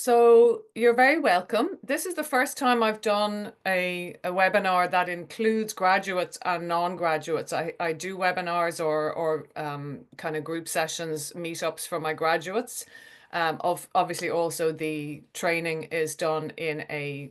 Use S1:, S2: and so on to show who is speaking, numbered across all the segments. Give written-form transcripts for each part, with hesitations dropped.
S1: So you're very welcome. This is the first time I've done a webinar that includes graduates and non-graduates. I do webinars or kind of group sessions, meetups for my graduates. Obviously also the training is done in a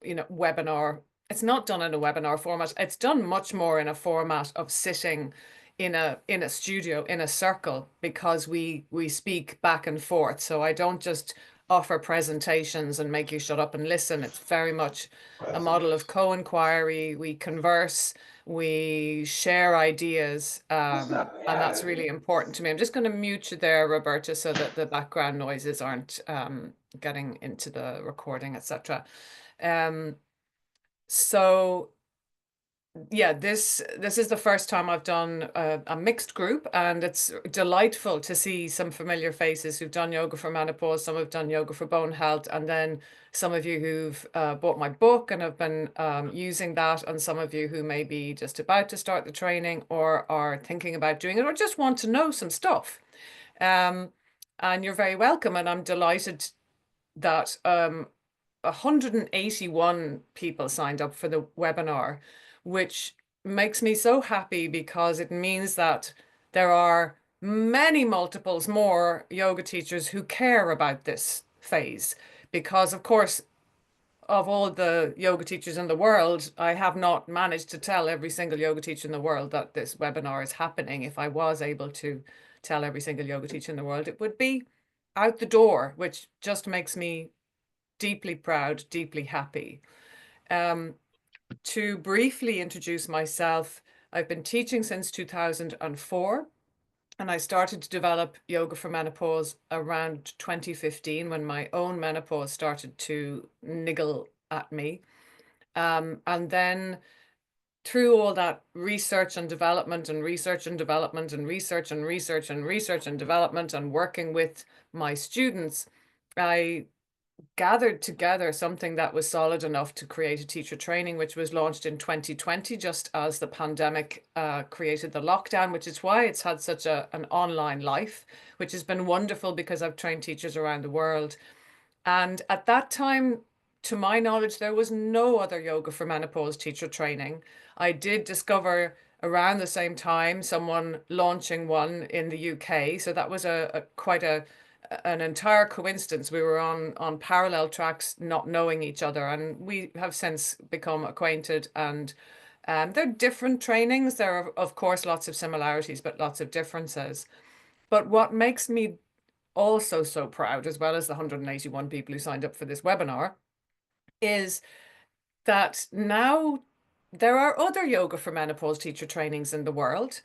S1: webinar. It's not done in a webinar format. It's done much more in a format of sitting in a studio in a circle because we speak back and forth. So I don't just offer presentations and make you shut up and listen. It's very much a model of co-inquiry. We converse, we share ideas, and that's really important to me. I'm just going to mute you there, Roberta, so that the background noises aren't getting into the recording, etc. Um, so yeah, this is the first time I've done a mixed group, and it's delightful to see some familiar faces who've done yoga for menopause, some have done yoga for bone health, and then some of you who've bought my book and have been using that, and some of you who may be just about to start the training or are thinking about doing it or just want to know some stuff. Um, and you're very welcome, and I'm delighted that 181 people signed up for the webinar, which makes me so happy because it means that there are many multiples more yoga teachers who care about this phase. Because, of course, of all the yoga teachers in the world, I have not managed to tell every single yoga teacher in the world that this webinar is happening. If I was able to tell every single yoga teacher in the world, it would be out the door, which just makes me deeply proud, deeply happy. Um, to briefly introduce myself, I've been teaching since 2004, and I started to develop yoga for menopause around 2015 when my own menopause started to niggle at me. And then through all that research and development and research and development and research and research and research and development and working with my students, I gathered together something that was solid enough to create a teacher training, which was launched in 2020, just as the pandemic created the lockdown, which is why it's had such an online life, which has been wonderful because I've trained teachers around the world. And at that time, to my knowledge, there was no other yoga for menopause teacher training. I did discover around the same time someone launching one in the UK. So that was a quite an entire coincidence. We were on parallel tracks, not knowing each other, and we have since become acquainted. And they're different trainings. There are, of course, lots of similarities, but lots of differences. But what makes me also so proud, as well as the 181 people who signed up for this webinar, is that now there are other yoga for menopause teacher trainings in the world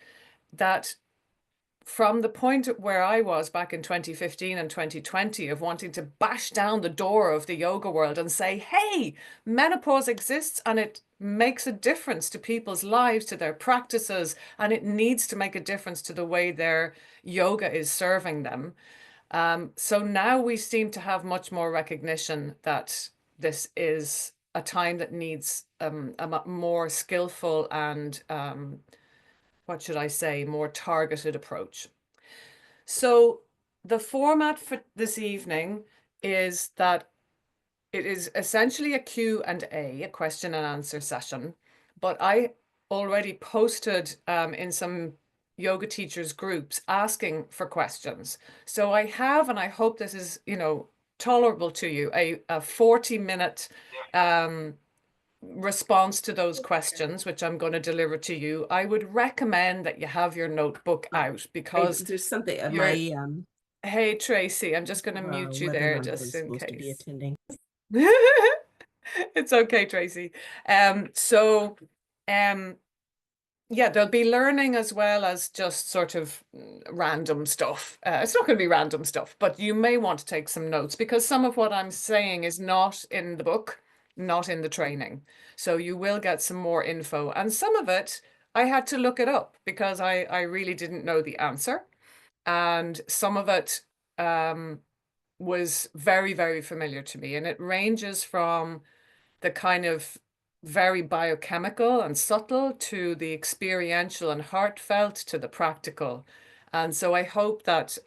S1: that from the point where I was back in 2015 and 2020 of wanting to bash down the door of the yoga world and say, hey, menopause exists and it makes a difference to people's lives, to their practices, and it needs to make a difference to the way their yoga is serving them. So now we seem to have much more recognition that this is a time that needs a more skillful and what should I say, more targeted approach. So the format for this evening is that it is essentially a Q&A, a question and answer session, but I already posted in some yoga teachers groups asking for questions. So I have, and I hope this is, tolerable to you, a 40-minute response to those questions, which I'm going to deliver to you. I would recommend that you have your notebook out because
S2: there's something at
S1: you're,
S2: my
S1: hey, Tracy, I'm just going to mute you there
S2: webinar that I'm
S1: just in
S2: supposed to be
S1: case.
S2: attending.
S1: It's okay, Tracy. So, um, yeah, there'll be learning as well as just sort of random stuff. It's not going to be random stuff, but you may want to take some notes because some of what I'm saying is not in the book, not in the training. So you will get some more info. And some of it, I had to look it up because I really didn't know the answer. And some of it was very, very familiar to me. And it ranges from the kind of very biochemical and subtle to the experiential and heartfelt to the practical. And so I hope that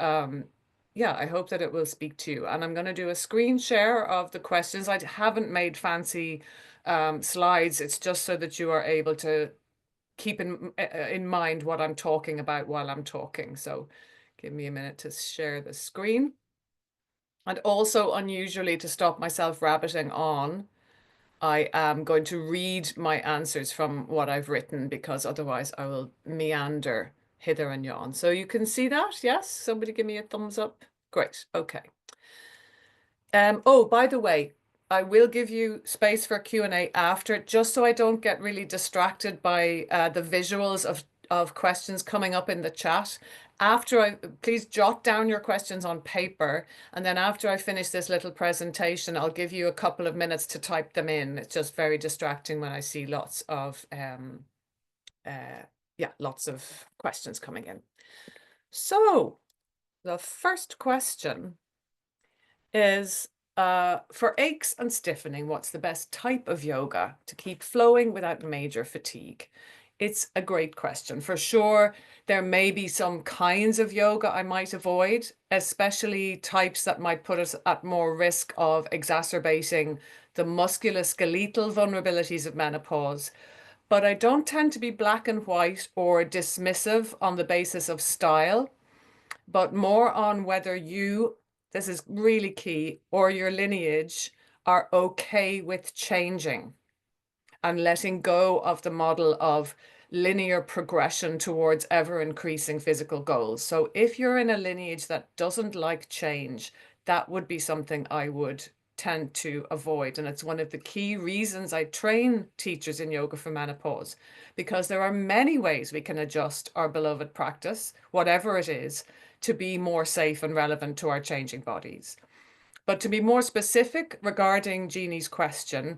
S1: yeah, I hope that it will speak to you. And I'm going to do a screen share of the questions. I haven't made fancy slides. It's just so that you are able to keep in mind what I'm talking about while I'm talking. So give me a minute to share the screen. And also, unusually, to stop myself rabbiting on, I am going to read my answers from what I've written, because otherwise I will meander hither and yon. So you can see that, yes? Somebody give me a thumbs up. Great, okay. Oh, by the way, I will give you space for Q&A after, just so I don't get really distracted by the visuals of questions coming up in the chat. Please jot down your questions on paper, and then after I finish this little presentation, I'll give you a couple of minutes to type them in. It's just very distracting when I see lots of lots of questions coming in. So the first question is for aches and stiffening, what's the best type of yoga to keep flowing without major fatigue? It's a great question. For sure, there may be some kinds of yoga I might avoid, especially types that might put us at more risk of exacerbating the musculoskeletal vulnerabilities of menopause. But I don't tend to be black and white or dismissive on the basis of style, but more on whether you, this is really key, or your lineage are okay with changing and letting go of the model of linear progression towards ever increasing physical goals. So if you're in a lineage that doesn't like change, that would be something I would tend to avoid. And it's one of the key reasons I train teachers in yoga for menopause, because there are many ways we can adjust our beloved practice, whatever it is, to be more safe and relevant to our changing bodies. But to be more specific regarding Jeannie's question,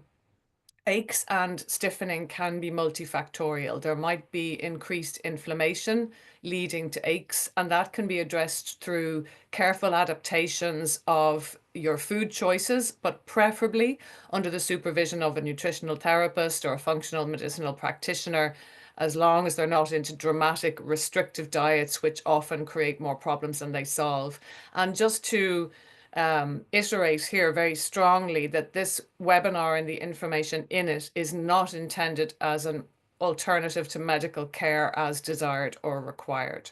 S1: aches and stiffening can be multifactorial. There might be increased inflammation leading to aches, and that can be addressed through careful adaptations of your food choices, but preferably under the supervision of a nutritional therapist or a functional medicinal practitioner, as long as they're not into dramatic restrictive diets, which often create more problems than they solve. And just to iterate here very strongly that this webinar and the information in it is not intended as an alternative to medical care as desired or required.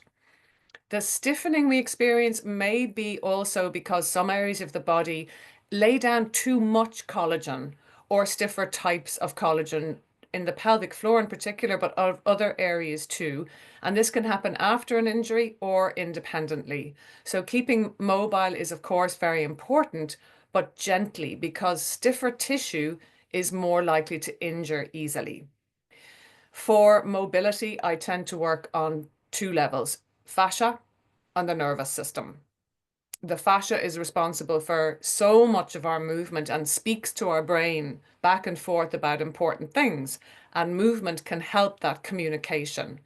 S1: The stiffening we experience may be also because some areas of the body lay down too much collagen or stiffer types of collagen in the pelvic floor in particular, but of other areas too. And this can happen after an injury or independently. So keeping mobile is, of course, very important, but gently, because stiffer tissue is more likely to injure easily. For mobility, I tend to work on two levels: fascia and the nervous system. The fascia is responsible for so much of our movement and speaks to our brain back and forth about important things, and movement can help that communication.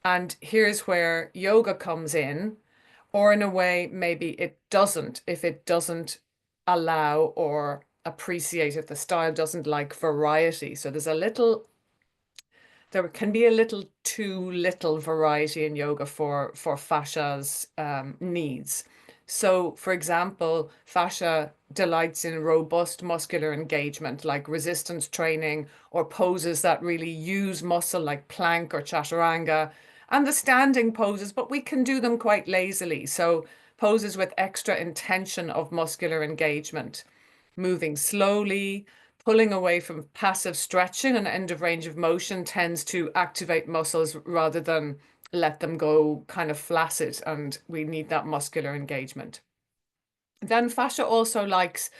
S1: And here's where yoga comes in, or in a way, maybe it doesn't, if it doesn't allow or appreciate, if the style doesn't like variety. So there can be a little too little variety in yoga for fascia's needs. So, for example, fascia delights in robust muscular engagement, like resistance training or poses that really use muscle, like plank or chaturanga, and the standing poses, but we can do them quite lazily. So, poses with extra intention of muscular engagement, moving slowly, pulling away from passive stretching and end of range of motion tends to activate muscles rather than let them go kind of flaccid, and we need that muscular engagement. Then fascia also likes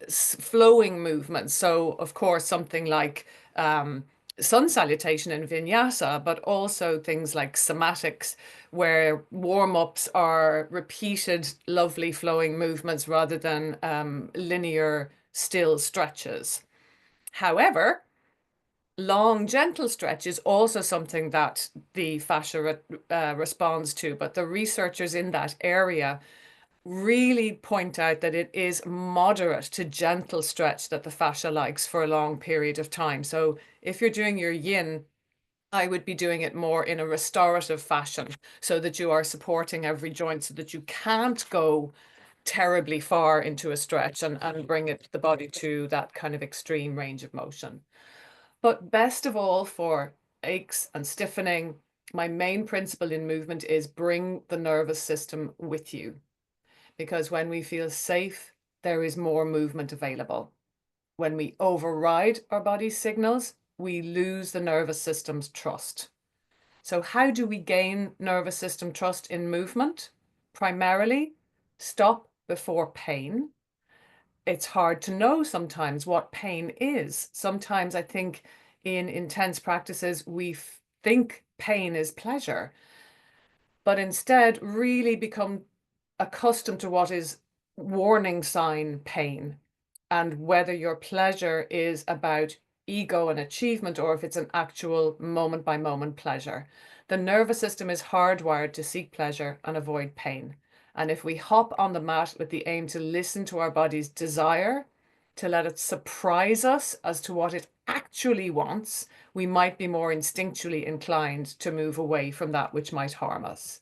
S1: flowing movements. So, of course, something like sun salutation and vinyasa, but also things like somatics, where warm-ups are repeated, lovely flowing movements rather than linear, still stretches. However, long, gentle stretch is also something that the fascia responds to, but the researchers in that area really point out that it is moderate to gentle stretch that the fascia likes for a long period of time. So if you're doing your yin, I would be doing it more in a restorative fashion so that you are supporting every joint so that you can't go terribly far into a stretch and bring the body to that kind of extreme range of motion. But best of all, for aches and stiffening, my main principle in movement is bring the nervous system with you. Because when we feel safe, there is more movement available. When we override our body's signals, we lose the nervous system's trust. So how do we gain nervous system trust in movement? Primarily, stop before pain. It's hard to know sometimes what pain is. Sometimes I think in intense practices, we think pain is pleasure, but instead really become accustomed to what is warning sign pain, and whether your pleasure is about ego and achievement or if it's an actual moment by moment pleasure. The nervous system is hardwired to seek pleasure and avoid pain. And if we hop on the mat with the aim to listen to our body's desire, to let it surprise us as to what it actually wants, we might be more instinctually inclined to move away from that which might harm us.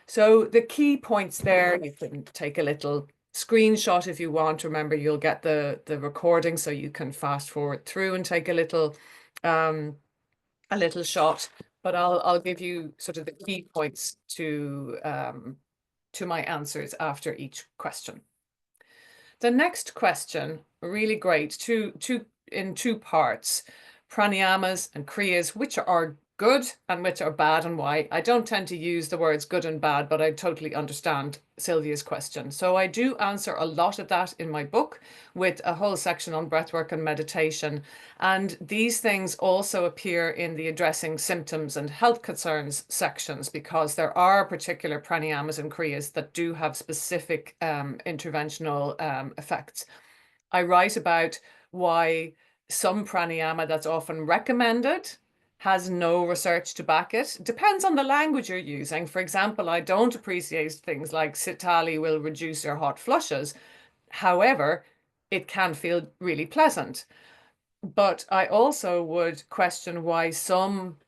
S1: So the key points there, you can take a little screenshot if you want. Remember, you'll get the recording so you can fast forward through and take a little shot. But I'll give you sort of the key points to my answers after each question. The next question, really great, in two parts, pranayamas and kriyas, which are good and which are bad and why. I don't tend to use the words good and bad, but I totally understand Sylvia's question. So I do answer a lot of that in my book with a whole section on breathwork and meditation. And these things also appear in the addressing symptoms and health concerns sections, because there are particular pranayamas and kriyas that do have specific interventional effects. I write about why some pranayama that's often recommended has no research to back it. Depends on the language you're using. For example, I don't appreciate things like Sitali will reduce your hot flushes. However, it can feel really pleasant. But I also would question why some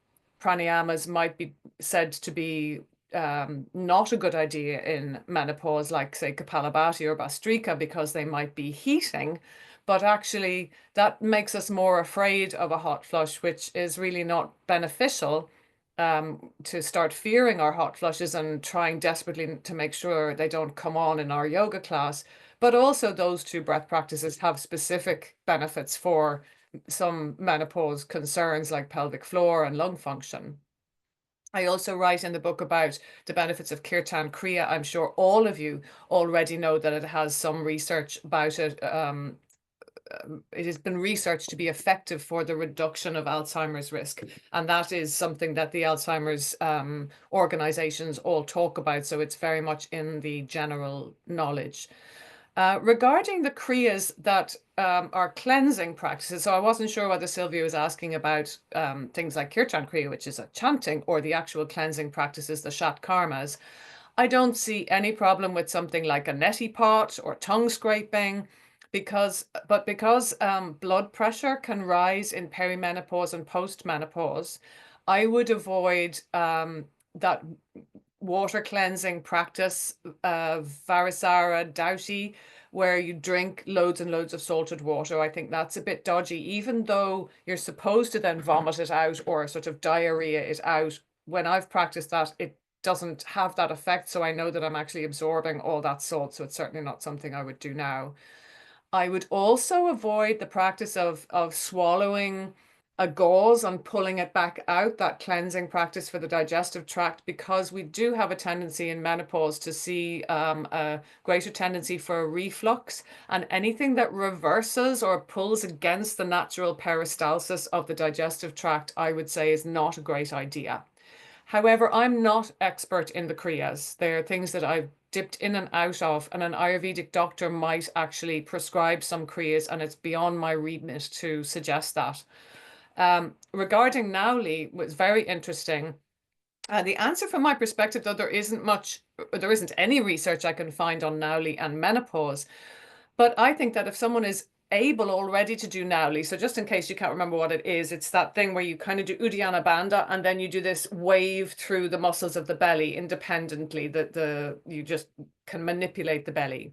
S1: pranayamas might be said to be not a good idea in menopause, like say Kapalabhati or Bhastrika, because they might be heating, but actually that makes us more afraid of a hot flush, which is really not beneficial, to start fearing our hot flushes and trying desperately to make sure they don't come on in our yoga class. But also those two breath practices have specific benefits for some menopause concerns like pelvic floor and lung function. I also write in the book about the benefits of Kirtan Kriya. I'm sure all of you already know that it has some research about it. It has been researched to be effective for the reduction of Alzheimer's risk. And that is something that the Alzheimer's organizations all talk about. So it's very much in the general knowledge. Regarding the kriyas that are cleansing practices, so I wasn't sure whether Sylvia was asking about things like Kirtan Kriya, which is a chanting, or the actual cleansing practices, the Shat Karmas. I don't see any problem with something like a neti pot or tongue scraping, because blood pressure can rise in perimenopause and postmenopause. I would avoid that water cleansing practice, Varasara, Doughty, where you drink loads and loads of salted water. I think that's a bit dodgy, even though you're supposed to then vomit it out or sort of diarrhea it out. When I've practiced that, it doesn't have that effect. So I know that I'm actually absorbing all that salt. So it's certainly not something I would do now. I would also avoid the practice of swallowing a gauze and pulling it back out, that cleansing practice for the digestive tract, because we do have a tendency in menopause to see a greater tendency for reflux, and anything that reverses or pulls against the natural peristalsis of the digestive tract, I would say, is not a great idea. However, I'm not expert in the kriyas. They're things that I've dipped in and out of, and an Ayurvedic doctor might actually prescribe some kriyas, and it's beyond my remit to suggest that. Regarding Nauli, was very interesting. The answer from my perspective, though, there isn't any research I can find on Nauli and menopause. But I think that if someone is able already to do Nauli, so just in case you can't remember what it is, it's that thing where you kind of do Uddiyana Bandha and then you do this wave through the muscles of the belly independently, that you just can manipulate the belly.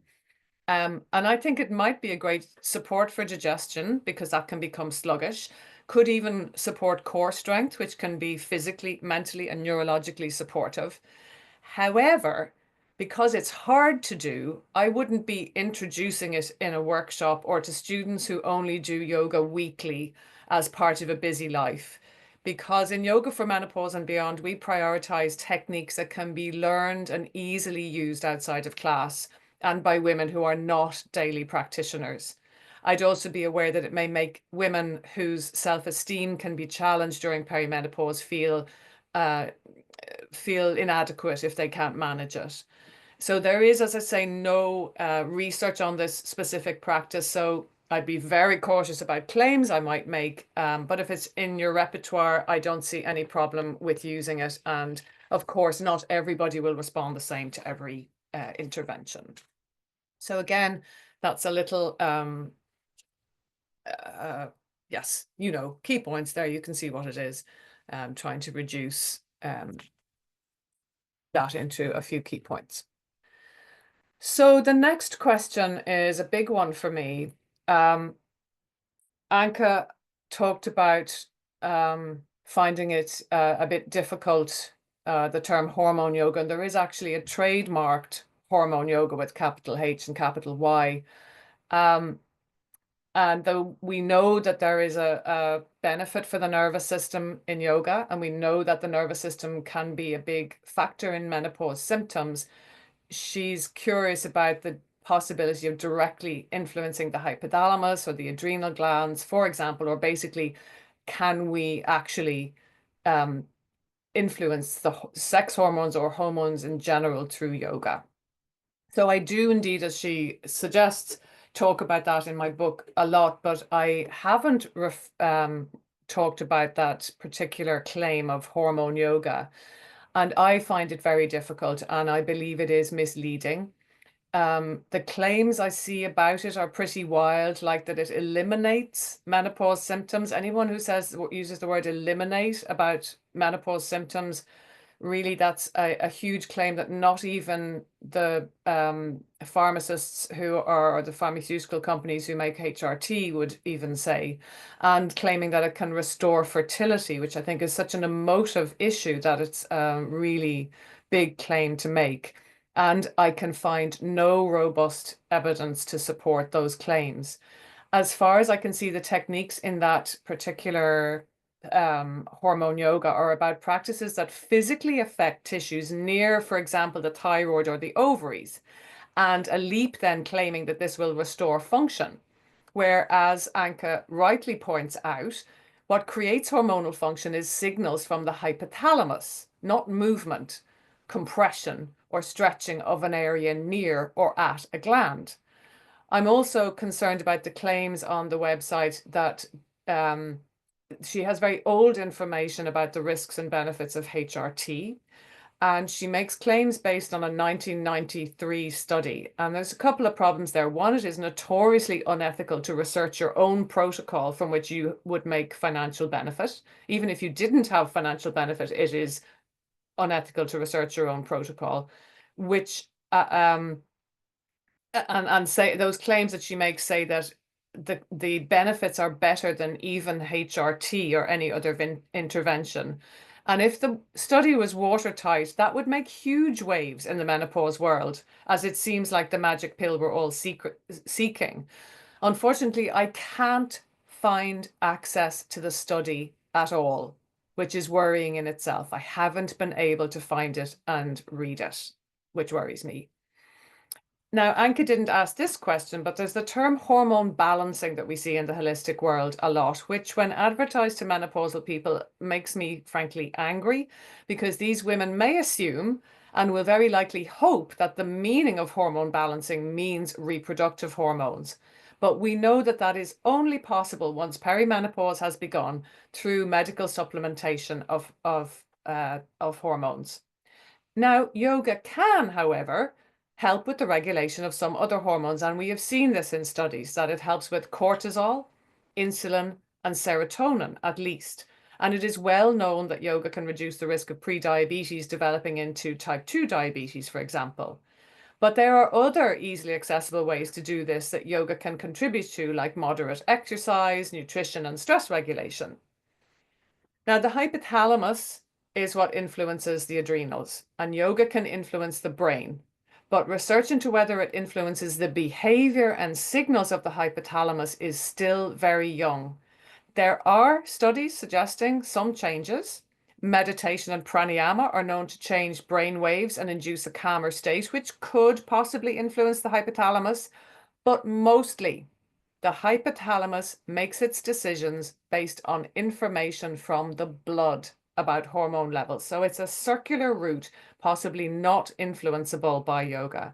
S1: And I think it might be a great support for digestion because that can become sluggish. Could even support core strength, which can be physically, mentally, and neurologically supportive. However, because it's hard to do, I wouldn't be introducing it in a workshop or to students who only do yoga weekly as part of a busy life. Because in Yoga for Menopause and Beyond, we prioritize techniques that can be learned and easily used outside of class and by women who are not daily practitioners. I'd also be aware that it may make women whose self-esteem can be challenged during perimenopause uh, feel inadequate if they can't manage it. So there is, as I say, no research on this specific practice. So I'd be very cautious about claims I might make. But if it's in your repertoire, I don't see any problem with using it. And of course, not everybody will respond the same to every intervention. So again, that's a little, yes, key points there. You can see what it is, trying to reduce that into a few key points. So the next question is a big one for me. Anka talked about finding it a bit difficult, the term hormone yoga, and there is actually a trademarked hormone yoga with capital H and capital Y. And though we know that there is a benefit for the nervous system in yoga, and we know that the nervous system can be a big factor in menopause symptoms, she's curious about the possibility of directly influencing the hypothalamus or the adrenal glands, for example, or basically, can we actually influence the sex hormones or hormones in general through yoga? So I do indeed, as she suggests, talk about that in my book a lot, but I haven't talked about that particular claim of hormone yoga. And I find it very difficult, and I believe it is misleading. The claims I see about it are pretty wild, like that it eliminates menopause symptoms. Anyone who uses the word eliminate about menopause symptoms, really that's a huge claim that not even the pharmacists who are, or the pharmaceutical companies who make HRT would even say, and claiming that it can restore fertility, which I think is such an emotive issue that it's a really big claim to make. And I can find no robust evidence to support those claims. As far as I can see, the techniques in that particular hormone yoga are about practices that physically affect tissues near, for example, the thyroid or the ovaries, and a leap then claiming that this will restore function. Whereas Anka rightly points out, what creates hormonal function is signals from the hypothalamus, not movement, compression, or stretching of an area near or at a gland. I'm also concerned about the claims on the website that she has very old information about the risks and benefits of HRT. And she makes claims based on a 1993 study. And there's a couple of problems there. One, it is notoriously unethical to research your own protocol from which you would make financial benefit. Even if you didn't have financial benefit, it is unethical to research your own protocol, which and say those claims that she makes say that the benefits are better than even HRT or any other intervention. And if the study was watertight, that would make huge waves in the menopause world, as it seems like the magic pill we're all seeking. Unfortunately, I can't find access to the study at all, which is worrying in itself. I haven't been able to find it and read it, which worries me. Now, Anka didn't ask this question, but there's the term hormone balancing that we see in the holistic world a lot, which when advertised to menopausal people makes me frankly angry, because these women may assume and will very likely hope that the meaning of hormone balancing means reproductive hormones. But we know that that is only possible once perimenopause has begun through medical supplementation of hormones. Now, yoga can, however, help with the regulation of some other hormones, and we have seen this in studies that it helps with cortisol, insulin, and serotonin at least. And it is well known that yoga can reduce the risk of prediabetes developing into type 2 diabetes, for example. But there are other easily accessible ways to do this that yoga can contribute to, like moderate exercise, nutrition, and stress regulation. Now, the hypothalamus is what influences the adrenals, and yoga can influence the brain. But research into whether it influences the behavior and signals of the hypothalamus is still very young. There are studies suggesting some changes. Meditation and pranayama are known to change brain waves and induce a calmer state, which could possibly influence the hypothalamus, but mostly the hypothalamus makes its decisions based on information from the blood about hormone levels. So it's a circular route, possibly not influenceable by yoga.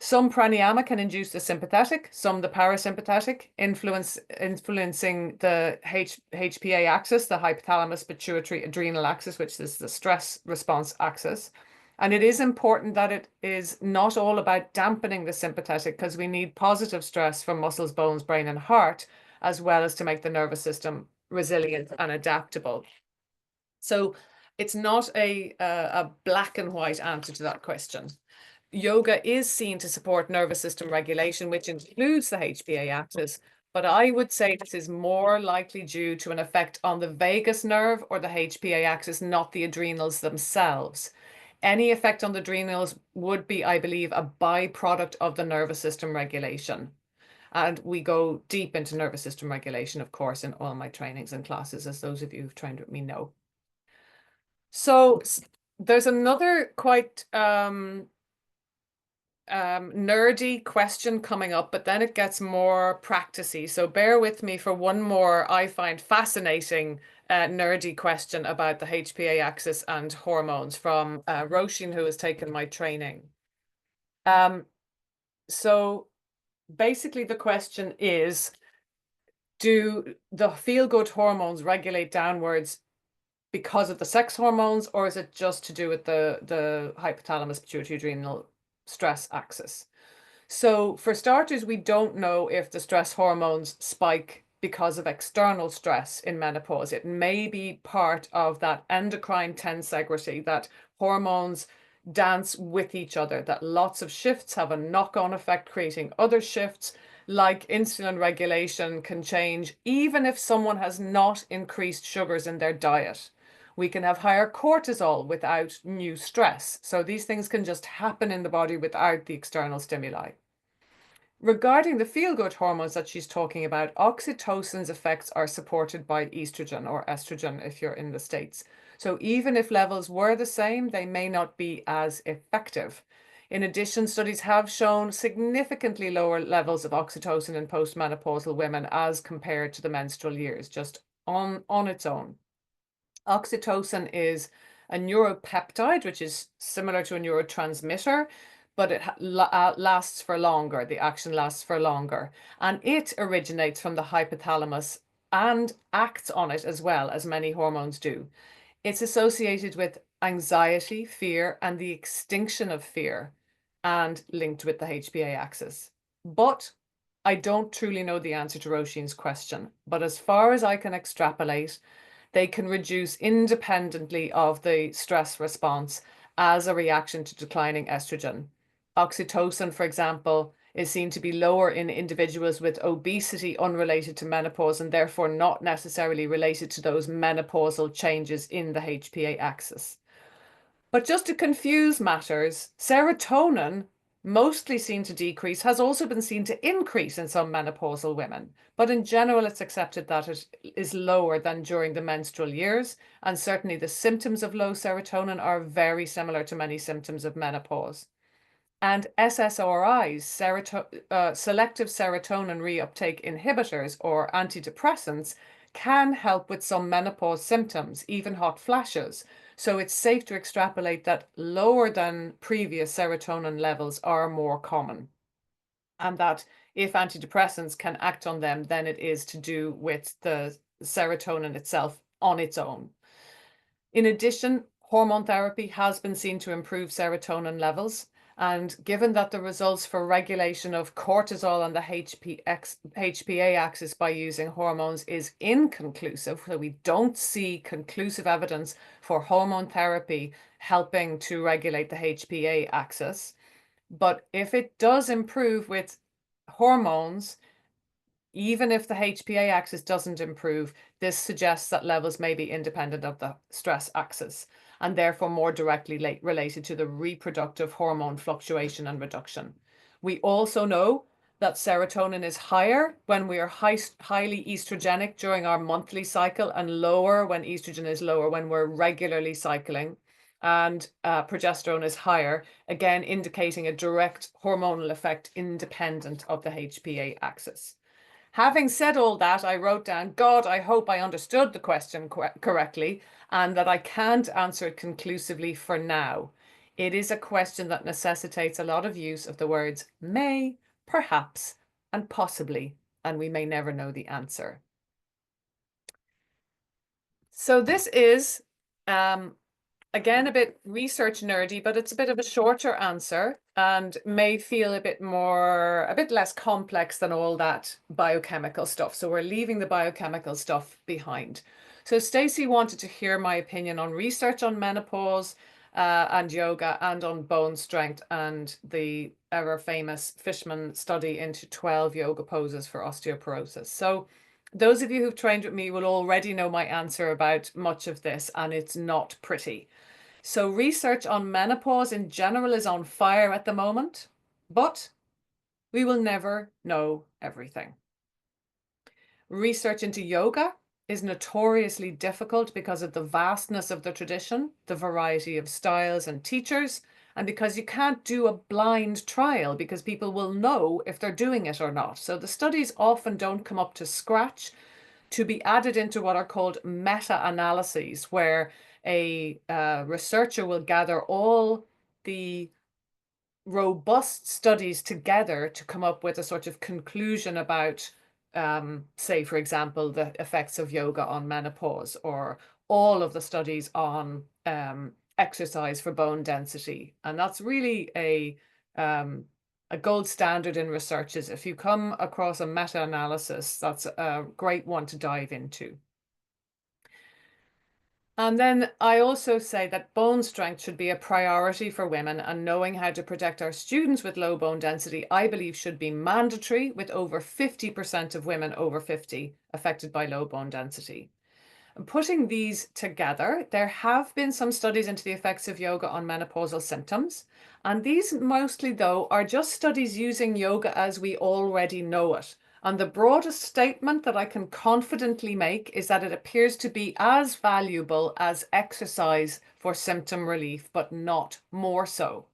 S1: Some pranayama can induce the sympathetic, some the parasympathetic, influencing the HPA axis, the hypothalamus pituitary adrenal axis, which is the stress response axis. And it is important that it is not all about dampening the sympathetic, because we need positive stress from muscles, bones, brain, and heart, as well as to make the nervous system resilient and adaptable. So it's not a black and white answer to that question. Yoga is seen to support nervous system regulation, which includes the HPA axis, but I would say this is more likely due to an effect on the vagus nerve or the HPA axis, not the adrenals themselves. Any effect on the adrenals would be, I believe, a byproduct of the nervous system regulation. And we go deep into nervous system regulation, of course, in all my trainings and classes, as those of you who've trained with me know. So there's another quite nerdy question coming up, but then it gets more practicey. So bear with me for one more, I find fascinating nerdy question about the HPA axis and hormones from Roshin, who has taken my training. So basically the question is, do the feel-good hormones regulate downwards because of the sex hormones, or is it just to do with the hypothalamus pituitary adrenal stress axis? So for starters, we don't know if the stress hormones spike because of external stress in menopause. It may be part of that endocrine tensegrity, that hormones dance with each other, that lots of shifts have a knock-on effect, creating other shifts, like insulin regulation can change even if someone has not increased sugars in their diet. We can have higher cortisol without new stress. So these things can just happen in the body without the external stimuli. Regarding the feel-good hormones that she's talking about, oxytocin's effects are supported by estrogen, or estrogen if you're in the States. So even if levels were the same, they may not be as effective. In addition, studies have shown significantly lower levels of oxytocin in postmenopausal women as compared to the menstrual years, just on its own. Oxytocin is a neuropeptide, which is similar to a neurotransmitter, but it lasts for longer. The action lasts for longer. And it originates from the hypothalamus and acts on it as well, as many hormones do. It's associated with anxiety, fear, and the extinction of fear, and linked with the HPA axis. But I don't truly know the answer to Roshin's question. But as far as I can extrapolate, they can reduce independently of the stress response as a reaction to declining estrogen. Oxytocin, for example, is seen to be lower in individuals with obesity unrelated to menopause, and therefore not necessarily related to those menopausal changes in the HPA axis. But just to confuse matters, serotonin, mostly seen to decrease, has also been seen to increase in some menopausal women. But in general, it's accepted that it is lower than during the menstrual years. And certainly the symptoms of low serotonin are very similar to many symptoms of menopause. And SSRIs, selective serotonin reuptake inhibitors, or antidepressants, can help with some menopause symptoms, even hot flashes. So it's safe to extrapolate that lower than previous serotonin levels are more common. And that if antidepressants can act on them, then it is to do with the serotonin itself on its own. In addition, hormone therapy has been seen to improve serotonin levels. And given that the results for regulation of cortisol on the HPA axis by using hormones is inconclusive, so we don't see conclusive evidence for hormone therapy helping to regulate the HPA axis, But if it does improve with hormones, even if the HPA axis doesn't improve, this suggests that levels may be independent of the stress axis and therefore more directly related to the reproductive hormone fluctuation and reduction. We also know that serotonin is higher when we are highly estrogenic during our monthly cycle and lower when estrogen is lower when we're regularly cycling. And progesterone is higher, again indicating a direct hormonal effect independent of the HPA axis. Having said all that, I wrote down, God, I hope I understood the question correctly and that I can't answer it conclusively for now. It is a question that necessitates a lot of use of the words may, perhaps, and possibly, and we may never know the answer. So this is, again, a bit research nerdy, but it's a bit of a shorter answer and may feel a bit less complex than all that biochemical stuff. So we're leaving the biochemical stuff behind. So Stacey wanted to hear my opinion on research on menopause and yoga and on bone strength and the ever famous Fishman study into 12 yoga poses for osteoporosis. So those of you who've trained with me will already know my answer about much of this, and it's not pretty. So research on menopause in general is on fire at the moment, but we will never know everything. Research into yoga is notoriously difficult because of the vastness of the tradition, the variety of styles and teachers, and because you can't do a blind trial because people will know if they're doing it or not. So the studies often don't come up to scratch to be added into what are called meta-analyses, where a researcher will gather all the robust studies together to come up with a sort of conclusion about, say, for example, the effects of yoga on menopause, or all of the studies on exercise for bone density. And that's really a gold standard in research. Is if you come across a meta-analysis, that's a great one to dive into. And then I also say that bone strength should be a priority for women, and knowing how to protect our students with low bone density, I believe, should be mandatory, with over 50% of women over 50 affected by low bone density. And putting these together, there have been some studies into the effects of yoga on menopausal symptoms. And these mostly, though, are just studies using yoga as we already know it. And the broadest statement that I can confidently make is that it appears to be as valuable as exercise for symptom relief, but not more so.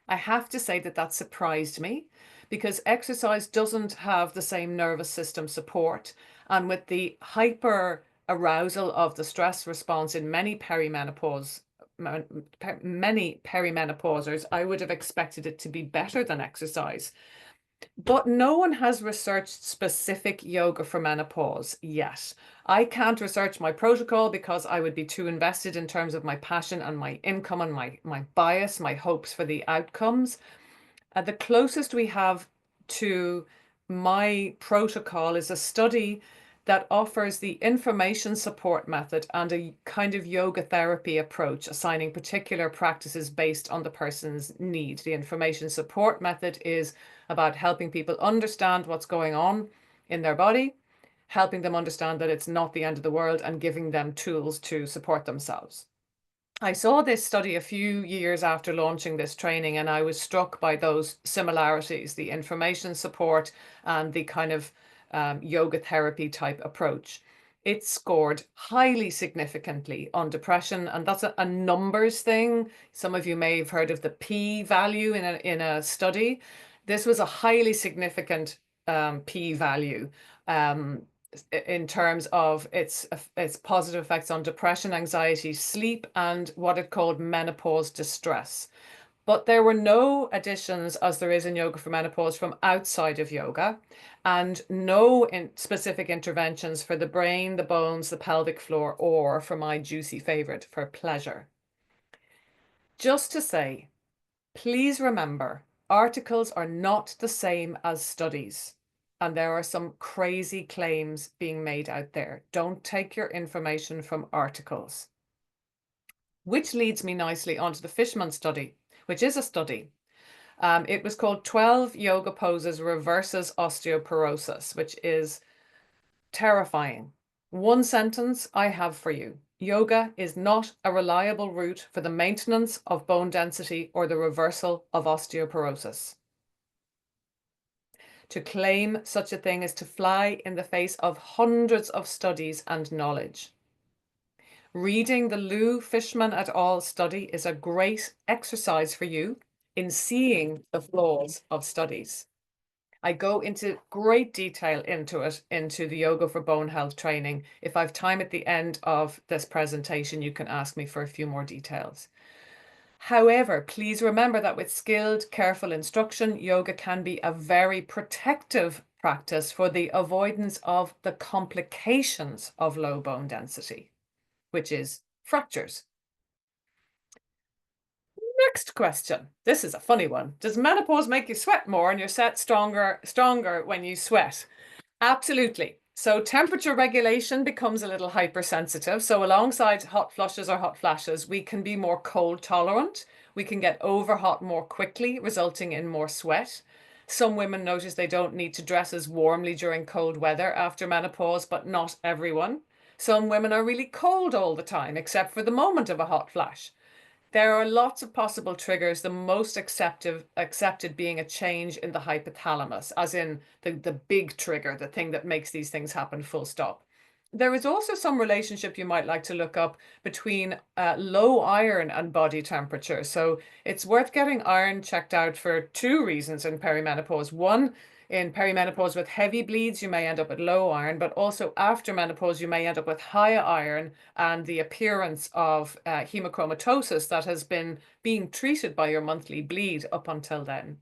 S1: I have to say that that surprised me, because exercise doesn't have the same nervous system support. And with the hyper arousal of the stress response in many perimenopausers, I would have expected it to be better than exercise. But no one has researched specific yoga for menopause yet. I can't research my protocol because I would be too invested in terms of my passion and my income and my bias, my hopes for the outcomes. The closest we have to my protocol is a study that offers the information support method and a kind of yoga therapy approach, assigning particular practices based on the person's need. The information support method is about helping people understand what's going on in their body, helping them understand that it's not the end of the world, and giving them tools to support themselves. I saw this study a few years after launching this training, and I was struck by those similarities, the information support and the kind of yoga therapy type approach. It scored highly significantly on depression, and that's a numbers thing. Some of you may have heard of the p-value in a study. This was a highly significant p-value. In terms of its positive effects on depression, anxiety, sleep, and what it called menopause distress. But there were no additions, as there is in yoga for menopause, from outside of yoga, and no specific interventions for the brain, the bones, the pelvic floor, or, for my juicy favorite, for pleasure. Just to say, please remember, articles are not the same as studies. And there are some crazy claims being made out there. Don't take your information from articles. Which leads me nicely onto the Fishman study, which is a study. It was called 12 Yoga Poses Reverses Osteoporosis, which is terrifying. One sentence I have for you. Yoga is not a reliable route for the maintenance of bone density or the reversal of osteoporosis. To claim such a thing is to fly in the face of hundreds of studies and knowledge. Reading the Lou Fishman et al. Study is a great exercise for you in seeing the flaws of studies. I go into great detail into the Yoga for Bone Health training. If I've time at the end of this presentation, you can ask me for a few more details. However, please remember that with skilled, careful instruction, yoga can be a very protective practice for the avoidance of the complications of low bone density, which is fractures. Next question. This is a funny one. Does menopause make you sweat more and you're set stronger when you sweat? Absolutely. So temperature regulation becomes a little hypersensitive. So alongside hot flushes or hot flashes, we can be more cold tolerant. We can get over hot more quickly, resulting in more sweat. Some women notice they don't need to dress as warmly during cold weather after menopause, but not everyone. Some women are really cold all the time, except for the moment of a hot flash. There are lots of possible triggers, the most accepted being a change in the hypothalamus, as in the big trigger, the thing that makes these things happen, full stop. There is also some relationship you might like to look up between low iron and body temperature. So it's worth getting iron checked out for two reasons in perimenopause. One, in perimenopause with heavy bleeds, you may end up with low iron, but also after menopause, you may end up with high iron and the appearance of hemochromatosis that has been being treated by your monthly bleed up until then.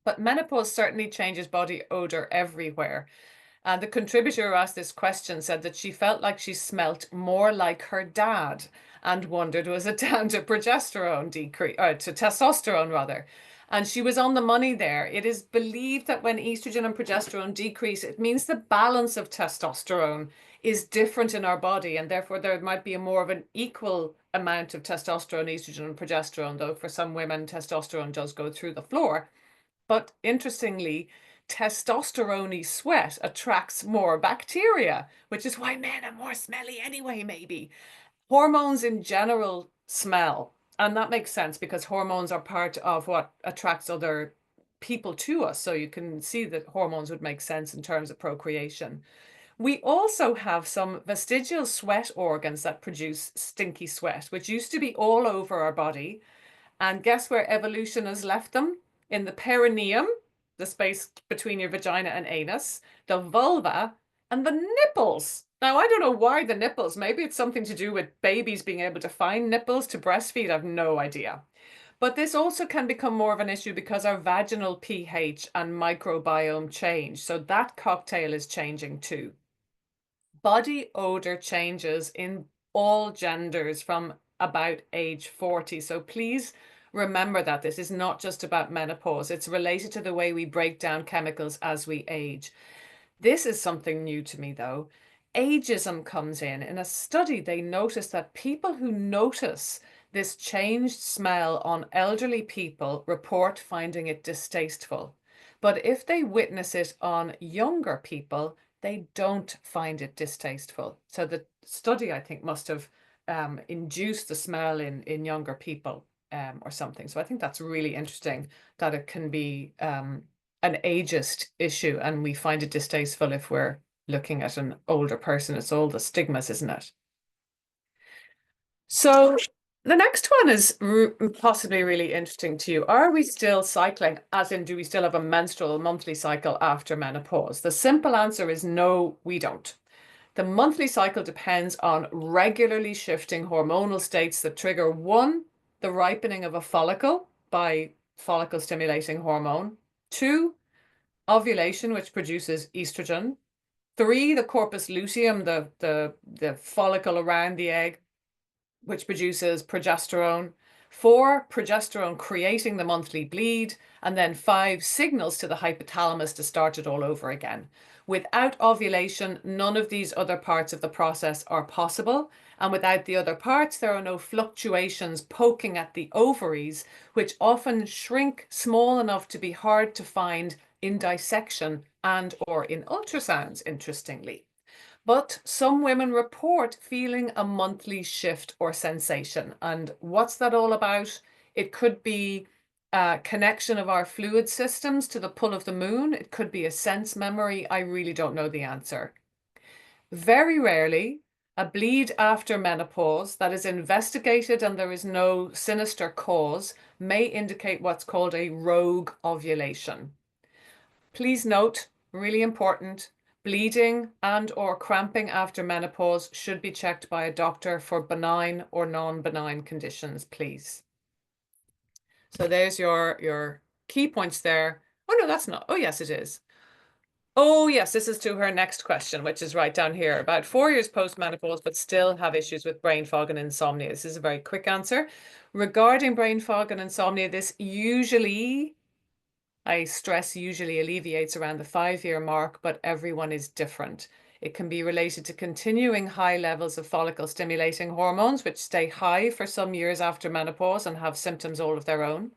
S1: But menopause certainly changes body odor everywhere. And the contributor who asked this question said that she felt like she smelt more like her dad and wondered, was it down to progesterone decrease, or to testosterone rather? And she was on the money there. It is believed that when estrogen and progesterone decrease, it means the balance of testosterone is different in our body, and therefore there might be a more of an equal amount of testosterone, estrogen, and progesterone, though for some women, testosterone does go through the floor. But interestingly, testosterone sweat attracts more bacteria, which is why men are more smelly anyway, maybe. Hormones in general smell. And that makes sense because hormones are part of what attracts other people to us. So you can see that hormones would make sense in terms of procreation. We also have some vestigial sweat organs that produce stinky sweat, which used to be all over our body. And guess where evolution has left them? In the perineum, the space between your vagina and anus, the vulva, and the nipples. Now, I don't know why the nipples. Maybe it's something to do with babies being able to find nipples to breastfeed. I have no idea. But this also can become more of an issue because our vaginal pH and microbiome change. So that cocktail is changing too. Body odor changes in all genders from about age 40. So please remember that this is not just about menopause. It's related to the way we break down chemicals as we age. This is something new to me, though. Ageism comes in. In a study, they noticed that people who notice this changed smell on elderly people report finding it distasteful. But if they witness it on younger people, they don't find it distasteful. So the study, I think, must have induced the smell in younger people or something. So I think that's really interesting that it can be an ageist issue and we find it distasteful if we're looking at an older person. It's all the stigmas, isn't it? So the next one is possibly really interesting to you. Are we still cycling? As in, do we still have a menstrual monthly cycle after menopause? The simple answer is no, we don't. The monthly cycle depends on regularly shifting hormonal states that trigger one, the ripening of a follicle by follicle stimulating hormone, two, ovulation, which produces estrogen, three, the corpus luteum, the follicle around the egg, which produces progesterone, four, progesterone creating the monthly bleed, and then five, signals to the hypothalamus to start it all over again. Without ovulation, none of these other parts of the process are possible. And without the other parts, there are no fluctuations poking at the ovaries, which often shrink small enough to be hard to find in dissection and or in ultrasounds, interestingly. But some women report feeling a monthly shift or sensation. And what's that all about? It could be a connection of our fluid systems to the pull of the moon. It could be a sense memory. I really don't know the answer. Very rarely, a bleed after menopause that is investigated and there is no sinister cause may indicate what's called a rogue ovulation. Please note, really important, bleeding and or cramping after menopause should be checked by a doctor for benign or non-benign conditions, please. So there's your key points there. Oh no, that's not. Oh yes, it is. Oh yes, this is to her next question, which is right down here. About 4 years post-menopause, but still have issues with brain fog and insomnia. This is a very quick answer. Regarding brain fog and insomnia, this usually, I stress usually alleviates around the 5-year mark, but everyone is different. It can be related to continuing high levels of follicle stimulating hormones, which stay high for some years after menopause and have symptoms all of their own.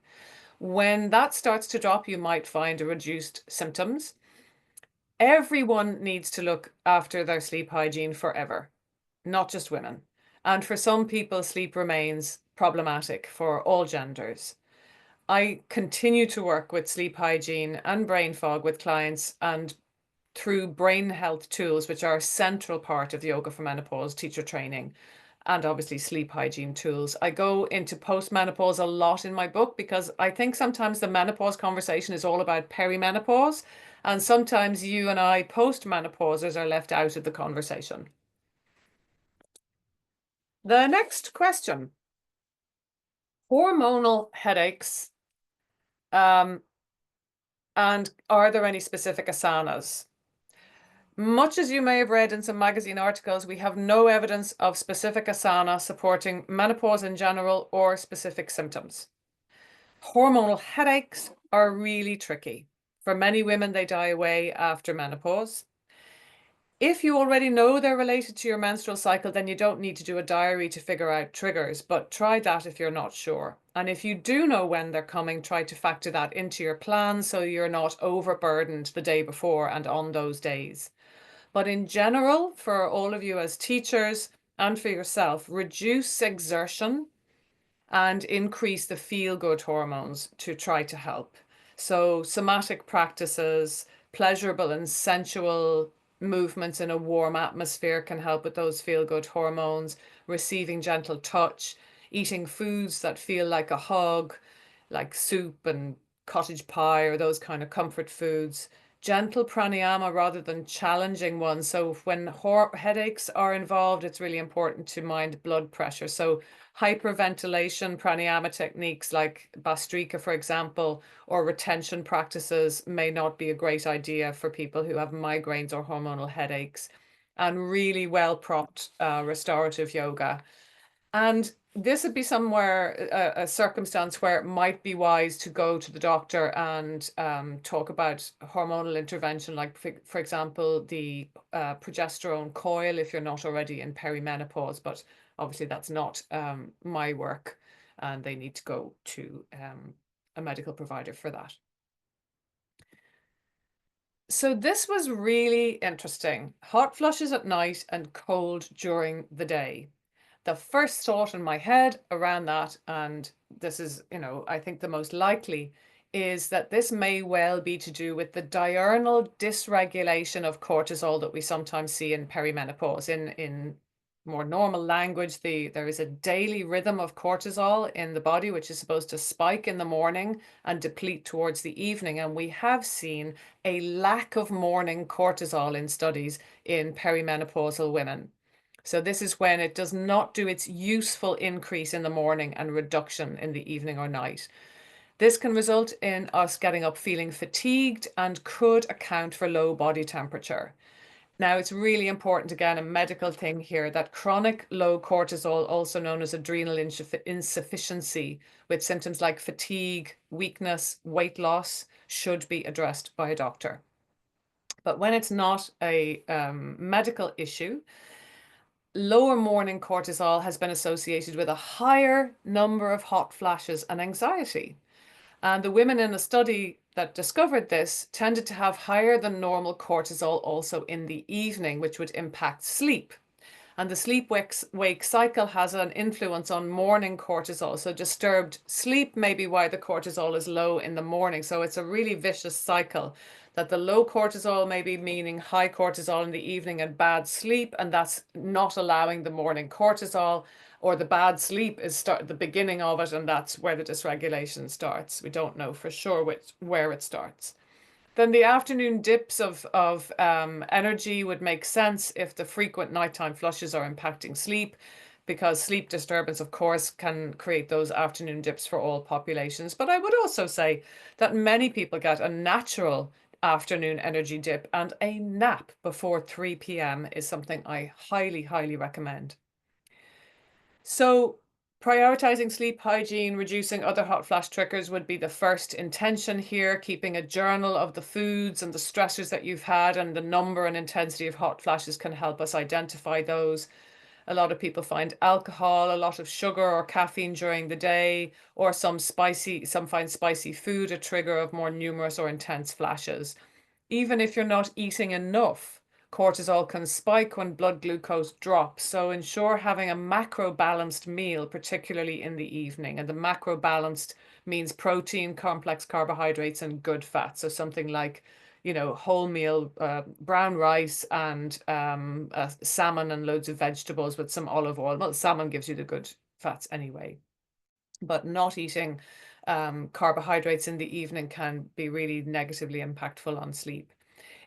S1: When that starts to drop, you might find a reduced symptoms. Everyone needs to look after their sleep hygiene forever, not just women. And for some people, sleep remains problematic for all genders. I continue to work with sleep hygiene and brain fog with clients and through brain health tools, which are a central part of Yoga for Menopause teacher training, and obviously sleep hygiene tools. I go into postmenopause a lot in my book because I think sometimes the menopause conversation is all about perimenopause, and sometimes you and I postmenopausers are left out of the conversation. The next question. Hormonal headaches. And are there any specific asanas? Much as you may have read in some magazine articles, we have no evidence of specific asana supporting menopause in general or specific symptoms. Hormonal headaches are really tricky. For many women, they die away after menopause. If you already know they're related to your menstrual cycle, then you don't need to do a diary to figure out triggers, but try that if you're not sure. And if you do know when they're coming, try to factor that into your plan so you're not overburdened the day before and on those days. But in general, for all of you as teachers and for yourself, reduce exertion and increase the feel-good hormones to try to help. So somatic practices, pleasurable and sensual movements in a warm atmosphere can help with those feel-good hormones, receiving gentle touch, eating foods that feel like a hug, like soup and cottage pie or those kind of comfort foods. Gentle pranayama rather than challenging ones. So when headaches are involved, it's really important to mind blood pressure. So hyperventilation pranayama techniques like Bhastrika, for example, or retention practices may not be a great idea for people who have migraines or hormonal headaches. And really well propped restorative yoga. And this would be somewhere, a circumstance where it might be wise to go to the doctor and talk about hormonal intervention, like, for example, the progesterone coil if you're not already in perimenopause. But obviously that's not my work, and they need to go to a medical provider for that. So this was really interesting. Hot flushes at night and cold during the day. The first thought in my head around that, and this is, I think the most likely, is that this may well be to do with the diurnal dysregulation of cortisol that we sometimes see in perimenopause. In more normal language, there is a daily rhythm of cortisol in the body, which is supposed to spike in the morning and deplete towards the evening. And we have seen a lack of morning cortisol in studies in perimenopausal women. So this is when it does not do its useful increase in the morning and reduction in the evening or night. This can result in us getting up feeling fatigued and could account for low body temperature. Now, it's really important, again, a medical thing here, that chronic low cortisol, also known as adrenal insufficiency, with symptoms like fatigue, weakness, weight loss, should be addressed by a doctor. But when it's not a medical issue, lower morning cortisol has been associated with a higher number of hot flashes and anxiety. And the women in a study that discovered this tended to have higher than normal cortisol also in the evening, which would impact sleep. And the sleep-wake cycle has an influence on morning cortisol. So disturbed sleep may be why the cortisol is low in the morning. So it's a really vicious cycle that the low cortisol may be meaning high cortisol in the evening and bad sleep, and that's not allowing the morning cortisol, or the bad sleep is the beginning of it, and that's where the dysregulation starts. We don't know for sure where it starts. Then the afternoon dips of energy would make sense if the frequent nighttime flushes are impacting sleep, because sleep disturbance, of course, can create those afternoon dips for all populations. But I would also say that many people get a natural afternoon energy dip, and a nap before 3 p.m. is something I highly, highly recommend. So prioritizing sleep hygiene, reducing other hot flash triggers would be the first intention here. Keeping a journal of the foods and the stressors that you've had and the number and intensity of hot flashes can help us identify those. A lot of people find alcohol, a lot of sugar or caffeine during the day, or some find spicy food a trigger of more numerous or intense flashes. Even if you're not eating enough, cortisol can spike when blood glucose drops. So ensure having a macro balanced meal, particularly in the evening. And the macro balanced means protein, complex carbohydrates, and good fat. So something like, wholemeal brown rice and salmon and loads of vegetables with some olive oil. Well, salmon gives you the good fats anyway, but not eating carbohydrates in the evening can be really negatively impactful on sleep.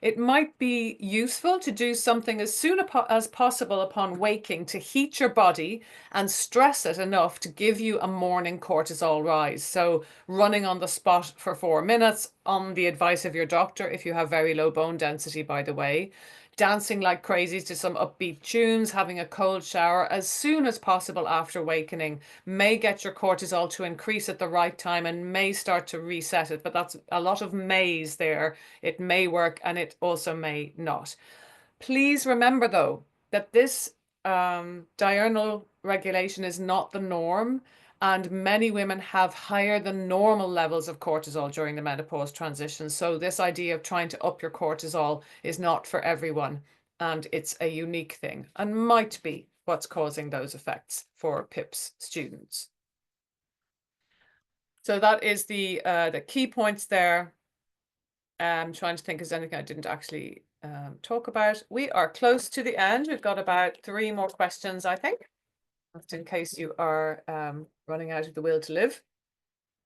S1: It might be useful to do something as soon as possible upon waking to heat your body and stress it enough to give you a morning cortisol rise. So running on the spot for 4 minutes on the advice of your doctor, if you have very low bone density, by the way, dancing like crazy to some upbeat tunes, having a cold shower as soon as possible after awakening may get your cortisol to increase at the right time and may start to reset it. But that's a lot of mays there. It may work and it also may not. Please remember, though, that this diurnal regulation is not the norm, and many women have higher than normal levels of cortisol during the menopause transition. So this idea of trying to up your cortisol is not for everyone, and it's a unique thing and might be what's causing those effects for PIPS students. So that is the key points there. I'm trying to think, is there anything I didn't actually talk about? We are close to the end. We've got about 3 more questions, I think, just in case you are running out of the will to live.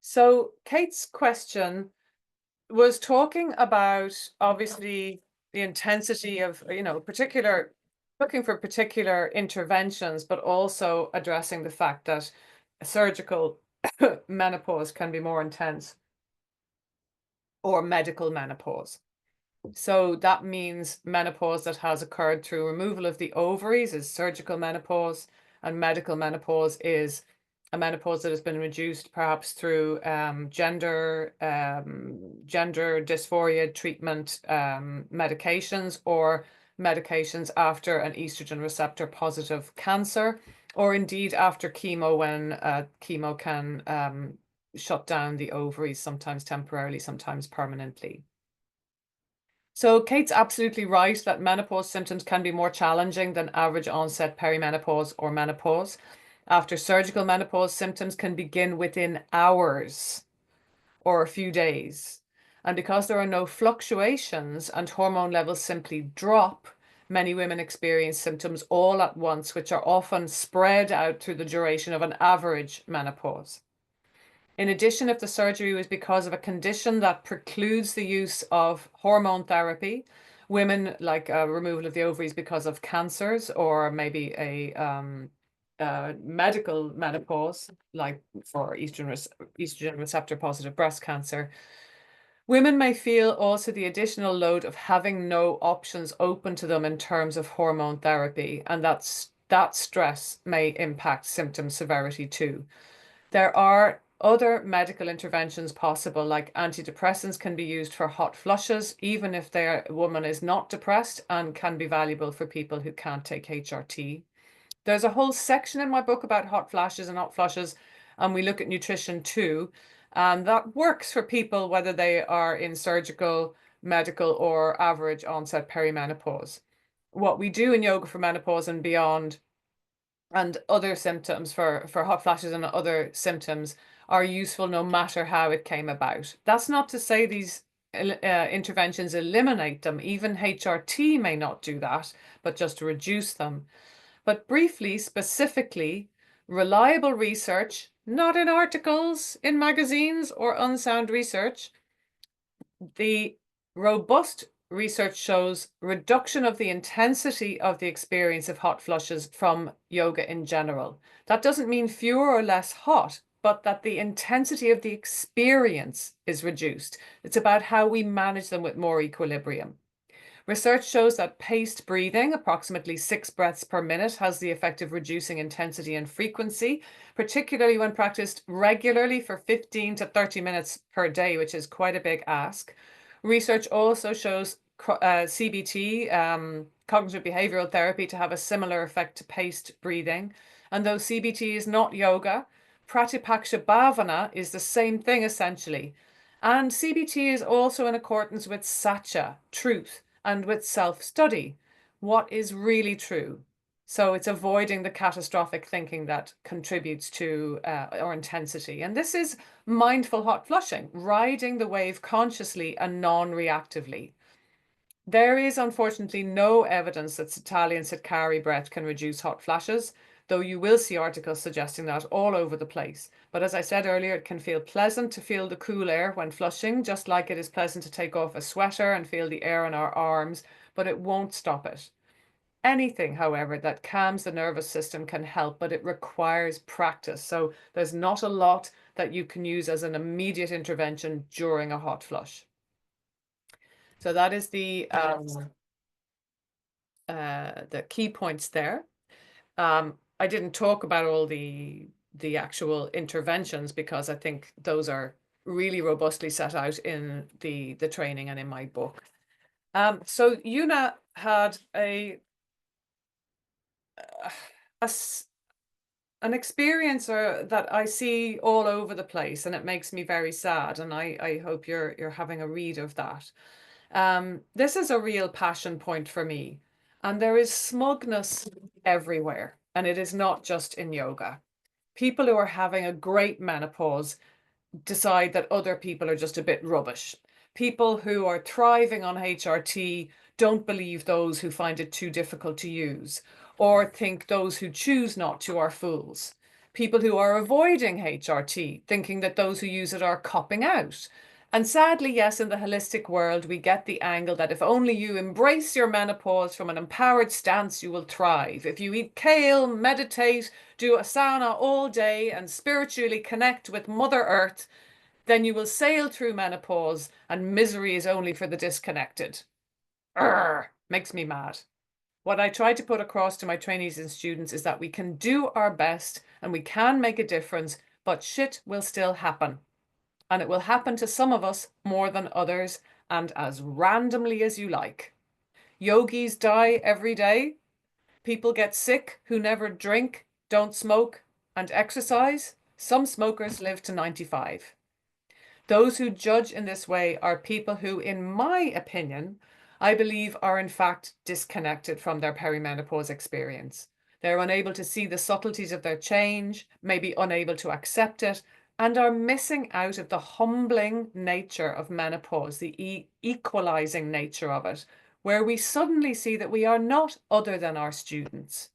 S1: So Kate's question was talking about, obviously, the intensity of, looking for particular interventions, but also addressing the fact that surgical menopause can be more intense, or medical menopause. So that means menopause that has occurred through removal of the ovaries is surgical menopause, and medical menopause is a menopause that has been reduced perhaps through gender dysphoria treatment medications, or medications after an estrogen receptor positive cancer, or indeed after chemo, when chemo can shut down the ovaries, sometimes temporarily, sometimes permanently. So Kate's absolutely right that menopause symptoms can be more challenging than average onset perimenopause or menopause. After surgical menopause, symptoms can begin within hours or a few days. And because there are no fluctuations and hormone levels simply drop, many women experience symptoms all at once, which are often spread out through the duration of an average menopause. In addition, if the surgery was because of a condition that precludes the use of hormone therapy, women like removal of the ovaries because of cancers, or maybe a medical menopause, like for estrogen receptor positive breast cancer, women may feel also the additional load of having no options open to them in terms of hormone therapy, and that stress may impact symptom severity too. There are other medical interventions possible, like antidepressants can be used for hot flushes, even if their woman is not depressed, and can be valuable for people who can't take HRT. There's a whole section in my book about hot flashes and hot flushes, and we look at nutrition too. And that works for people whether they are in surgical, medical, or average onset perimenopause. What we do in yoga for menopause and beyond, and other symptoms for hot flashes and other symptoms, are useful no matter how it came about. That's not to say these interventions eliminate them. Even HRT may not do that, but just reduce them. But briefly, specifically, reliable research, not in articles, in magazines, or unsound research, the robust research shows reduction of the intensity of the experience of hot flushes from yoga in general. That doesn't mean fewer or less hot, but that the intensity of the experience is reduced. It's about how we manage them with more equilibrium. Research shows that paced breathing, approximately 6 breaths per minute, has the effect of reducing intensity and frequency, particularly when practiced regularly for 15 to 30 minutes per day, which is quite a big ask. Research also shows CBT, cognitive behavioral therapy, to have a similar effect to paced breathing. And though CBT is not yoga, Pratipaksha Bhavana is the same thing essentially. And CBT is also in accordance with Satya, truth, and with self-study. What is really true? So it's avoiding the catastrophic thinking that contributes to or intensity. And this is mindful hot flushing, riding the wave consciously and non-reactively. There is unfortunately no evidence that Italian Sitkari breath can reduce hot flashes, though you will see articles suggesting that all over the place. But as I said earlier, it can feel pleasant to feel the cool air when flushing, just like it is pleasant to take off a sweater and feel the air on our arms, but it won't stop it. Anything, however, that calms the nervous system can help, but it requires practice. So there's not a lot that you can use as an immediate intervention during a hot flush. So that is the key points there. I didn't talk about all the actual interventions because I think those are really robustly set out in the training and in my book. So Una had an experience that I see all over the place, and it makes me very sad. And I hope you're having a read of that. This is a real passion point for me, and there is smugness everywhere, and it is not just in yoga. People who are having a great menopause decide that other people are just a bit rubbish. People who are thriving on HRT don't believe those who find it too difficult to use, or think those who choose not to are fools. People who are avoiding HRT, thinking that those who use it are copping out. And sadly, yes, in the holistic world, we get the angle that if only you embrace your menopause from an empowered stance, you will thrive. If you eat kale, meditate, do asana all day, and spiritually connect with Mother Earth, then you will sail through menopause, and misery is only for the disconnected. Urgh, makes me mad. What I try to put across to my trainees and students is that we can do our best and we can make a difference, but shit will still happen. And it will happen to some of us more than others, and as randomly as you like. Yogis die every day. People get sick who never drink, don't smoke, and exercise. Some smokers live to 95. Those who judge in this way are people who, in my opinion, I believe are in fact disconnected from their perimenopause experience. They're unable to see the subtleties of their change, maybe unable to accept it, and are missing out of the humbling nature of menopause, the equalizing nature of it, where we suddenly see that we are not other than our students.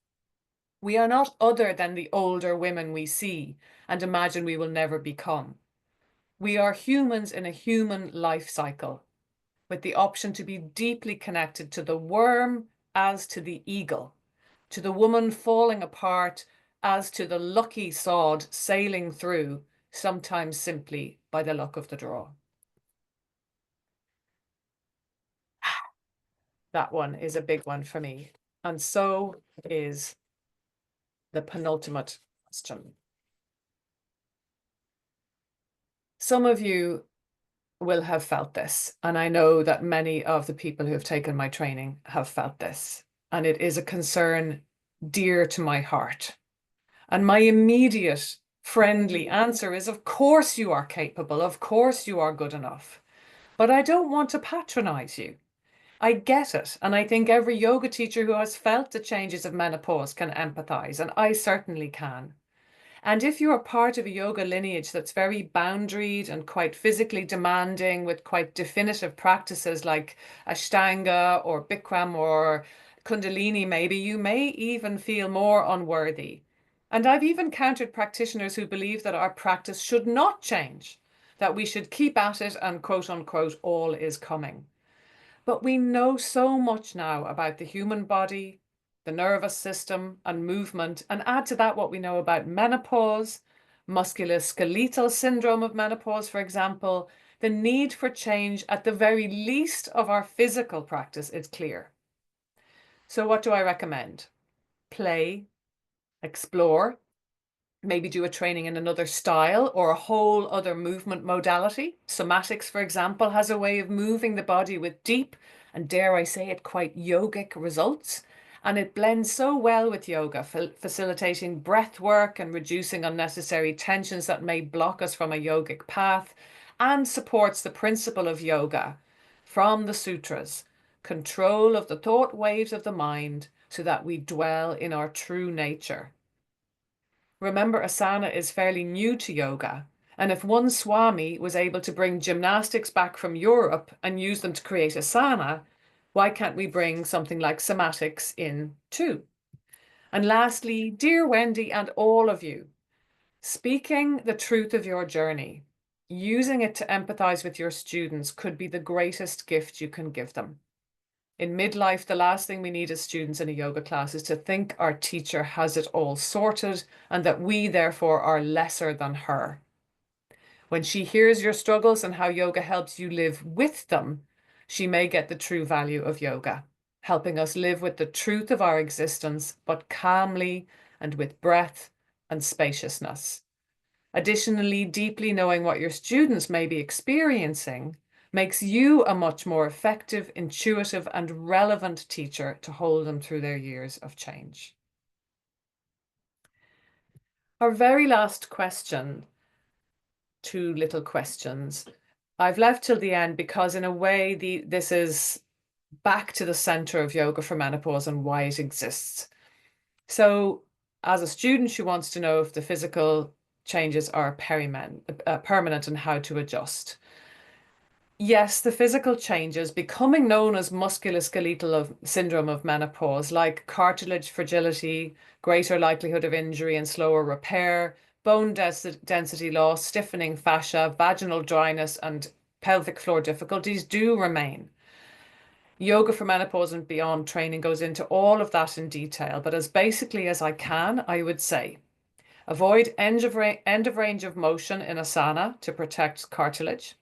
S1: We are not other than the older women we see and imagine we will never become. We are humans in a human life cycle, with the option to be deeply connected to the worm as to the eagle, to the woman falling apart as to the lucky sod sailing through, sometimes simply by the luck of the draw. That one is a big one for me. And so is the penultimate question. Some of you will have felt this, and I know that many of the people who have taken my training have felt this, and it is a concern dear to my heart. And my immediate friendly answer is, of course you are capable, of course you are good enough. But I don't want to patronize you. I get it. And I think every yoga teacher who has felt the changes of menopause can empathize, and I certainly can. And if you're part of a yoga lineage that's very boundaried and quite physically demanding with quite definitive practices like Ashtanga or Bikram or Kundalini, maybe you may even feel more unworthy. And I've even encountered practitioners who believe that our practice should not change, that we should keep at it and quote unquote, all is coming. But we know so much now about the human body, the nervous system, and movement, and add to that what we know about menopause, musculoskeletal syndrome of menopause, for example, the need for change at the very least of our physical practice is clear. So what do I recommend? Play, explore, maybe do a training in another style or a whole other movement modality. Somatics, for example, has a way of moving the body with deep and, dare I say it, quite yogic results. And it blends so well with yoga, facilitating breath work and reducing unnecessary tensions that may block us from a yogic path, and supports the principle of yoga from the sutras, control of the thought waves of the mind so that we dwell in our true nature. Remember, asana is fairly new to yoga. And if one Swami was able to bring gymnastics back from Europe and use them to create asana, why can't we bring something like somatics in too? And lastly, dear Wendy and all of you, speaking the truth of your journey, using it to empathize with your students could be the greatest gift you can give them. In midlife, the last thing we need as students in a yoga class is to think our teacher has it all sorted and that we therefore are lesser than her. When she hears your struggles and how yoga helps you live with them, she may get the true value of yoga, helping us live with the truth of our existence, but calmly and with breath and spaciousness. Additionally, deeply knowing what your students may be experiencing makes you a much more effective, intuitive, and relevant teacher to hold them through their years of change. Our very last question, two little questions, I've left till the end because in a way this is back to the center of yoga for menopause and why it exists. So as a student, she wants to know if the physical changes are permanent and how to adjust. Yes, the physical changes becoming known as musculoskeletal syndrome of menopause, like cartilage fragility, greater likelihood of injury and slower repair, bone density loss, stiffening fascia, vaginal dryness, and pelvic floor difficulties do remain. Yoga for menopause and beyond training goes into all of that in detail, but as basically as I can, I would say avoid end of range of motion in asana to protect cartilage.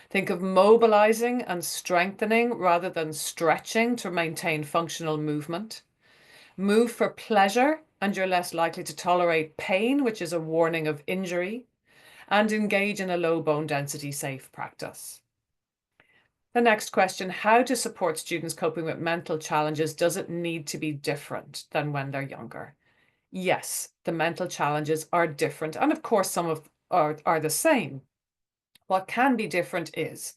S1: Think of mobilizing and strengthening rather than stretching to maintain functional movement. Move for pleasure, and you're less likely to tolerate pain, which is a warning of injury, and engage in a low bone density safe practice. The next question, how to support students coping with mental challenges? Does it need to be different than when they're younger? Yes, the mental challenges are different. And of course, some of are the same. What can be different is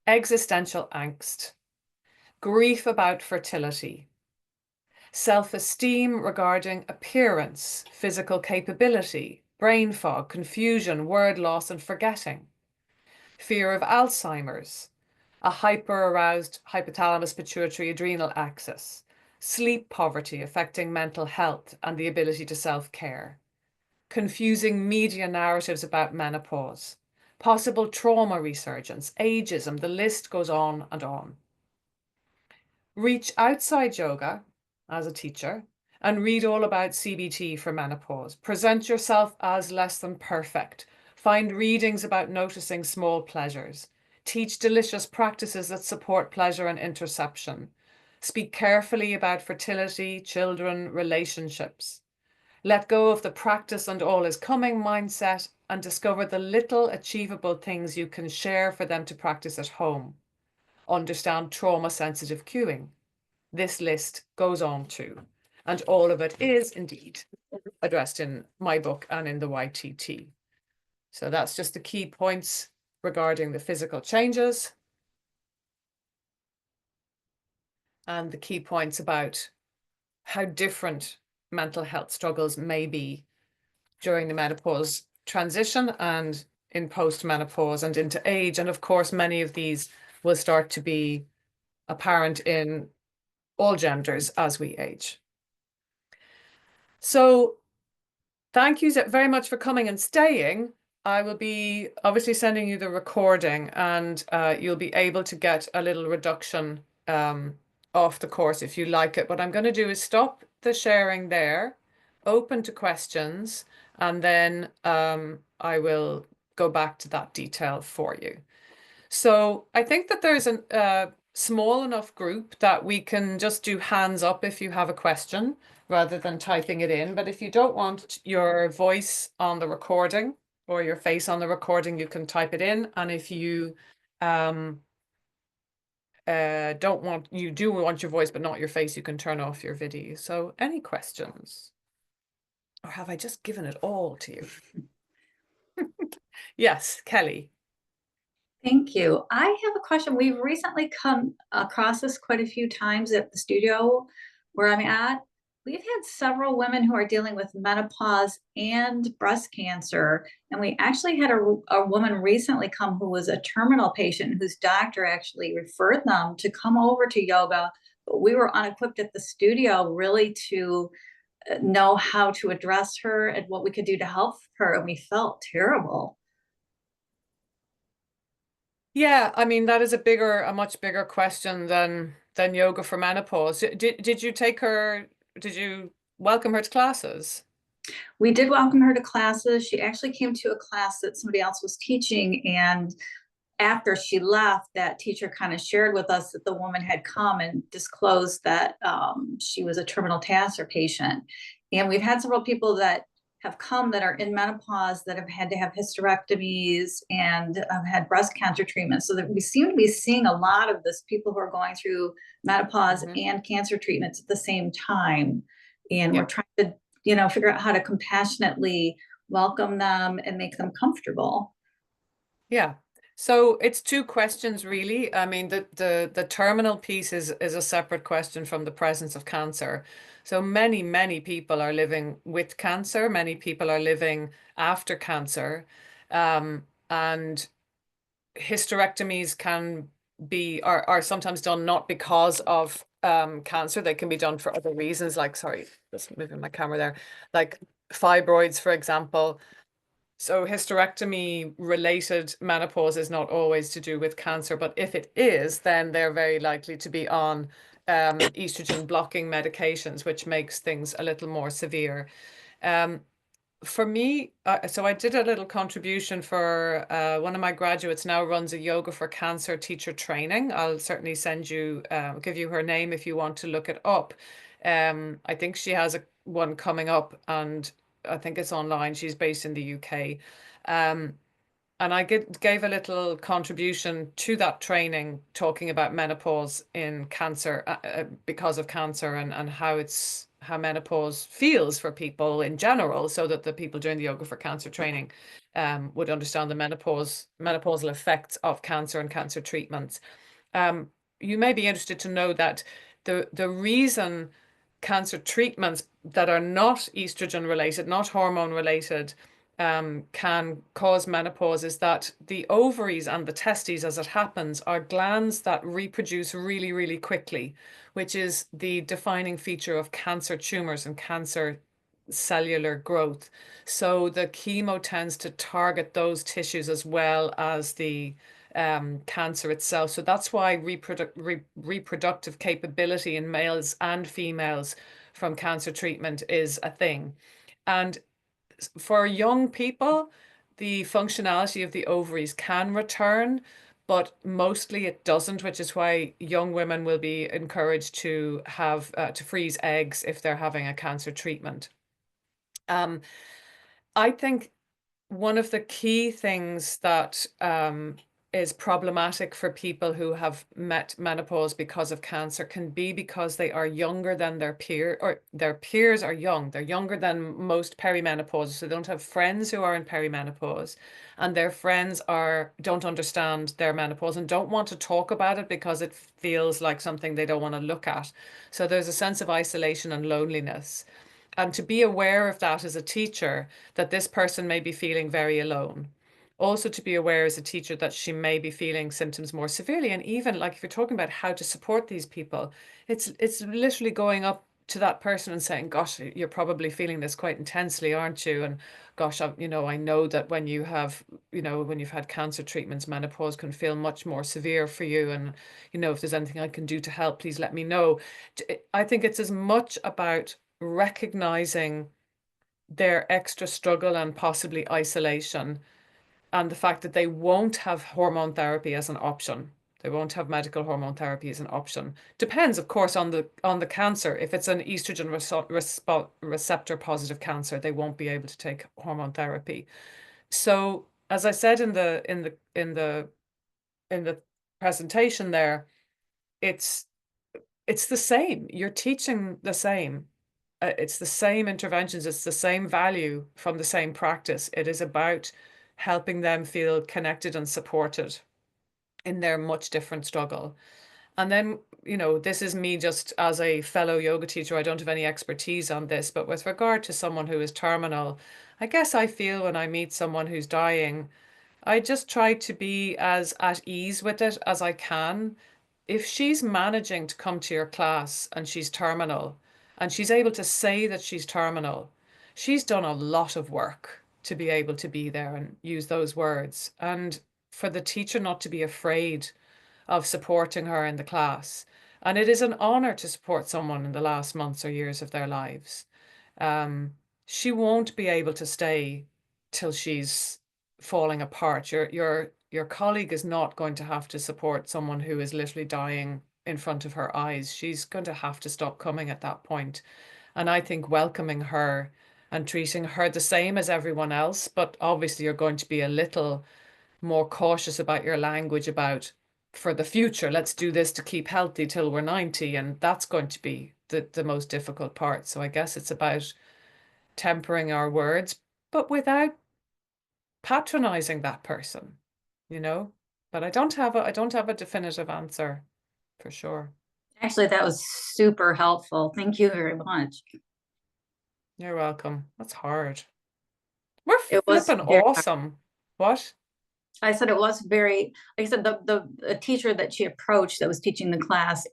S1: existential angst, grief about fertility, self-esteem regarding appearance, physical capability, brain fog, confusion, word loss and forgetting, fear of Alzheimer's, a hyper-aroused hypothalamus pituitary adrenal axis, sleep poverty affecting mental health and the ability to self-care, confusing media narratives about menopause, possible trauma resurgence, ageism, the list goes on and on. Reach outside yoga as a teacher and read all about CBT for menopause. Present yourself as less than perfect. Find readings about noticing small pleasures. Teach delicious practices that support pleasure and interception. Speak carefully about fertility, children, relationships. Let go of the practice and all is coming mindset and discover the little achievable things you can share for them to practice at home. Understand trauma sensitive cueing. This list goes on too. And all of it is indeed addressed in my book and in the YTT. So that's just the key points regarding the physical changes and the key points about how different mental health struggles may be during the menopause transition and in post-menopause and into age. And of course, many of these will start to be apparent in all genders as we age. So thank you very much for coming and staying. I will be obviously sending you the recording, and you'll be able to get a little reduction off the course if you like it. What I'm going to do is stop the sharing there, open to questions, and then I will go back to that detail for you. So I think that there's a small enough group that we can just do hands up if you have a question rather than typing it in. But if you don't want your voice on the recording or your face on the recording, you can type it in. And if you you do want your voice but not your face, you can turn off your video. So any questions? Or have I just given it all to you? Yes, Kelly.
S2: Thank you. I have a question. We've recently come across this quite a few times at the studio where I'm at. We've had several women who are dealing with menopause and breast cancer. And we actually had a woman recently come who was a terminal patient whose doctor actually referred them to come over to yoga. But we were unequipped at the studio really to know how to address her and what we could do to help her. And we felt terrible.
S1: Yeah, I mean that is a much bigger question than yoga for menopause. Did you take her, did you welcome her to classes?
S2: We did welcome her to classes. She actually came to a class that somebody else was teaching. And after she left, that teacher kind of shared with us that the woman had come and disclosed that she was a terminal cancer patient. And we've had several people that have come that are in menopause that have had to have hysterectomies and have had breast cancer treatment. So that we seem to be seeing a lot of this people who are going through menopause and cancer treatments at the same time. And we're trying to figure out how to compassionately welcome them and make them comfortable.
S1: Yeah. So it's two questions really. I mean, the terminal piece is a separate question from the presence of cancer. So many people are living with cancer. Many people are living after cancer. And hysterectomies are sometimes done not because of cancer. They can be done for other reasons, like, sorry, just moving my camera there, like fibroids, for example. So hysterectomy related menopause is not always to do with cancer, but if it is, then they're very likely to be on estrogen blocking medications, which makes things a little more severe. For me, so I did a little contribution for one of my graduates now runs a yoga for cancer teacher training. I'll certainly send you, give you her name if you want to look it up. I think she has one coming up and I think it's online. She's based in the UK. And I gave a little contribution to that training talking about menopause in cancer because of cancer and how menopause feels for people in general, so that the people doing the yoga for cancer training would understand the menopausal effects of cancer and cancer treatments. You may be interested to know that the reason cancer treatments that are not estrogen related, not hormone related, can cause menopause is that the ovaries and the testes, as it happens, are glands that reproduce really quickly, which is the defining feature of cancer tumors and cancer cellular growth. So the chemo tends to target those tissues as well as the cancer itself. So that's why reproductive capability in males and females from cancer treatment is a thing. And for young people, the functionality of the ovaries can return, but mostly it doesn't, which is why young women will be encouraged to have to freeze eggs if they're having a cancer treatment. I think one of the key things that is problematic for people who have met menopause because of cancer can be because they are younger than their peer, or their peers are young. They're younger than most perimenopausals, so they don't have friends who are in perimenopause, and their friends don't understand their menopause and don't want to talk about it because it feels like something they don't want to look at. So there's a sense of isolation and loneliness. And to be aware of that as a teacher, that this person may be feeling very alone. Also to be aware as a teacher that she may be feeling symptoms more severely. And even like if you're talking about how to support these people, it's literally going up to that person and saying, gosh, you're probably feeling this quite intensely, aren't you? And gosh, I know that when you have, when you've had cancer treatments, menopause can feel much more severe for you. And, if there's anything I can do to help, please let me know. I think it's as much about recognizing their extra struggle and possibly isolation, and the fact that they won't have hormone therapy as an option. They won't have medical hormone therapy as an option. Depends, of course, on the cancer. If it's an estrogen receptor positive cancer, they won't be able to take hormone therapy. So, as I said in the presentation there, it's it's the same. You're teaching the same. It's the same interventions. It's the same value from the same practice. It is about helping them feel connected and supported in their much different struggle. And then, this is me just as a fellow yoga teacher. I don't have any expertise on this, but with regard to someone who is terminal, I guess I feel when I meet someone who's dying, I just try to be as at ease with it as I can. If she's managing to come to your class and she's terminal and she's able to say that she's terminal, she's done a lot of work to be able to be there and use those words. And for the teacher not to be afraid of supporting her in the class. And it is an honor to support someone in the last months or years of their lives. Um, she won't be able to stay till she's falling apart. Your colleague is not going to have to support someone who is literally dying in front of her eyes. She's going to have to stop coming at that point. And I think welcoming her and treating her the same as everyone else, but obviously you're going to be a little more cautious about your language about for the future, let's do this to keep healthy till we're 90. And that's going to be the most difficult part. So I guess it's about tempering our words, but without patronizing that person, you know? But I don't have a definitive answer for sure.
S2: Actually, that was super helpful. Thank you very much.
S1: You're welcome. That's hard. We're
S2: It was
S1: flipping
S2: very,
S1: awesome. What?
S2: I said it was very, like I said, the teacher that she approached that was teaching the class,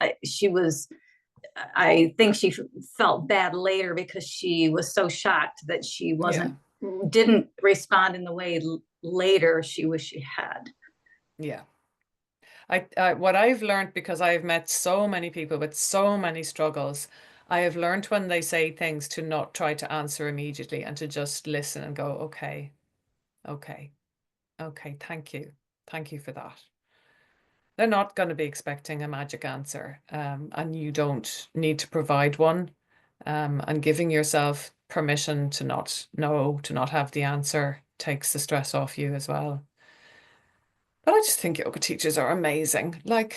S2: I think she felt bad later because she was so shocked that she
S1: Yeah.
S2: didn't respond in the way later she wished she had.
S1: Yeah. What I've learned, because I've met so many people with so many struggles, I have learned when they say things to not try to answer immediately and to just listen and go, okay, okay, okay, thank you. Thank you for that. They're not going to be expecting a magic answer, and you don't need to provide one. And giving yourself permission to not know, to not have the answer takes the stress off you as well. But I just think yoga teachers are amazing. Like,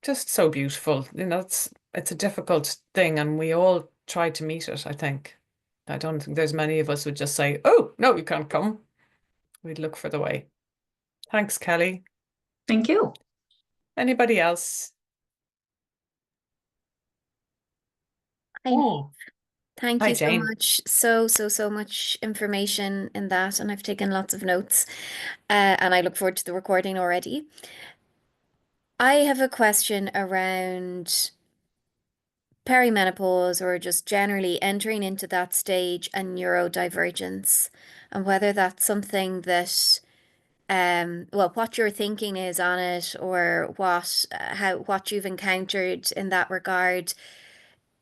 S1: just so beautiful. It's a difficult thing, and we all try to meet it, I think. I don't think there's many of us would just say, "Oh, no, you can't come." We'd look for the way. Thanks, Kelly.
S2: Thank you.
S1: Anybody else?
S3: Hi,
S1: Oh,
S3: thank
S1: hi,
S3: you so
S1: Jane.
S3: much. So much information in that, and I've taken lots of notes, and I look forward to the recording already. I have a question around perimenopause or just generally entering into that stage and neurodivergence, and whether that's something that, well, what your thinking is on it, or what you've encountered in that regard.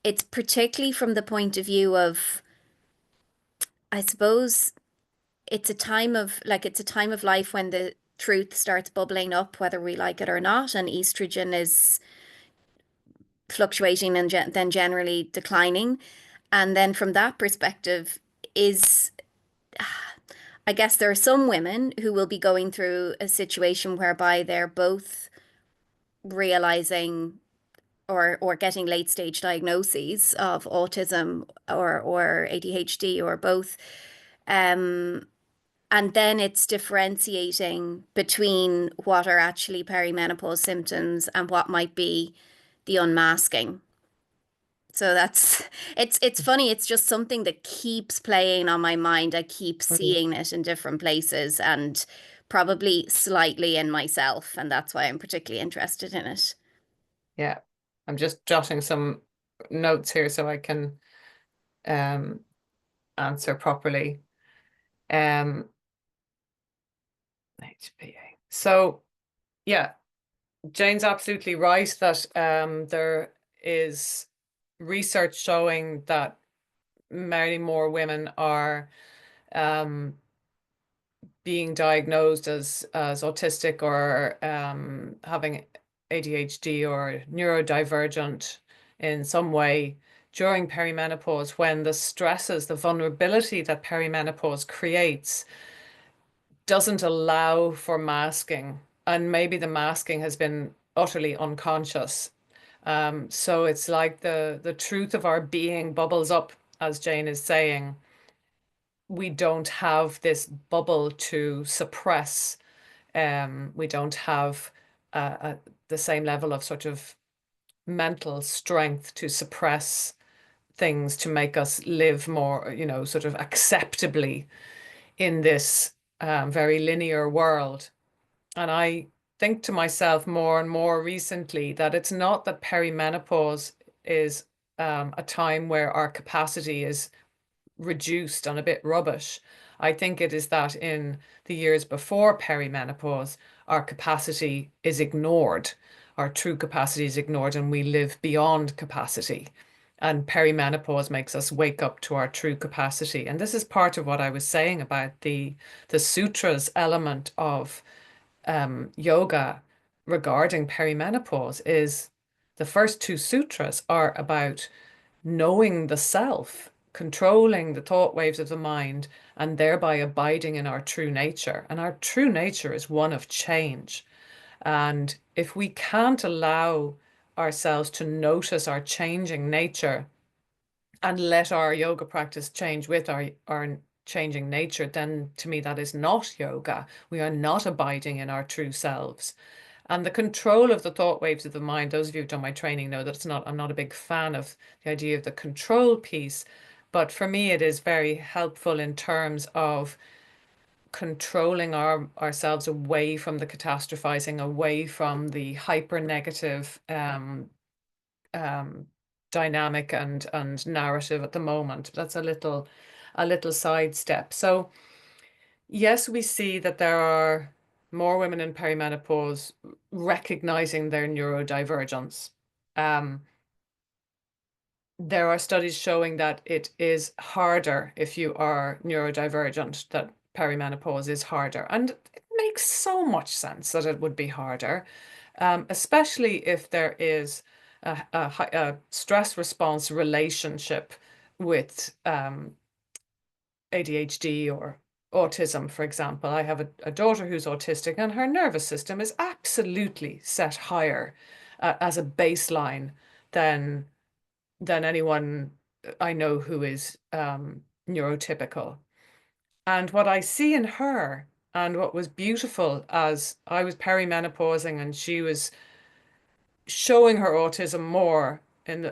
S3: It's particularly from the point of view of, I suppose, it's a time of life when the truth starts bubbling up, whether we like it or not, and estrogen is fluctuating and then generally declining. And then from that perspective, is I guess there are some women who will be going through a situation whereby they're both realizing or getting late stage diagnoses of autism or ADHD or both. Um, and then it's differentiating between what are actually perimenopause symptoms and what might be the unmasking. So that's it's funny, it's just something that keeps playing on my mind. I keep
S1: Mm.
S3: seeing it in different places and probably slightly in myself, and that's why I'm particularly interested in it.
S1: Yeah, I'm just jotting some notes here so I can um, answer properly. Um, HPA. So yeah, Jane's absolutely right that there is research showing that many more women are um, being diagnosed as autistic or having ADHD or neurodivergent in some way during perimenopause, when the stresses, the vulnerability that perimenopause creates doesn't allow for masking. And maybe the masking has been utterly unconscious. So it's like the truth of our being bubbles up, as Jane is saying. We don't have this bubble to suppress. We don't have the same level of sort of mental strength to suppress things to make us live more, sort of acceptably in this very linear world. And I think to myself more and more recently that it's not that perimenopause is a time where our capacity is reduced and a bit rubbish. I think it is that in the years before perimenopause, our capacity is ignored, our true capacity is ignored, and we live beyond capacity. And perimenopause makes us wake up to our true capacity. And this is part of what I was saying about the sutras element of yoga regarding perimenopause is the first two sutras are about knowing the self, controlling the thought waves of the mind, and thereby abiding in our true nature. And our true nature is one of change. And if we can't allow ourselves to notice our changing nature and let our yoga practice change with our changing nature, then to me that is not yoga. We are not abiding in our true selves. And the control of the thought waves of the mind, those of you who've done my training know that I'm not a big fan of the idea of the control piece, but for me it is very helpful in terms of controlling ourselves away from the catastrophizing, away from the hyper negative um, dynamic and narrative at the moment. That's a little sidestep. So yes, we see that there are more women in perimenopause recognizing their neurodivergence. Um, there are studies showing that it is harder if you are neurodivergent, that perimenopause is harder. And it makes so much sense that it would be harder, especially if there is a stress response relationship with ADHD or autism, for example. I have a daughter who's autistic, and her nervous system is absolutely set higher as a baseline than anyone I know who is neurotypical. And what I see in her, and what was beautiful as I was perimenopausing and she was showing her autism more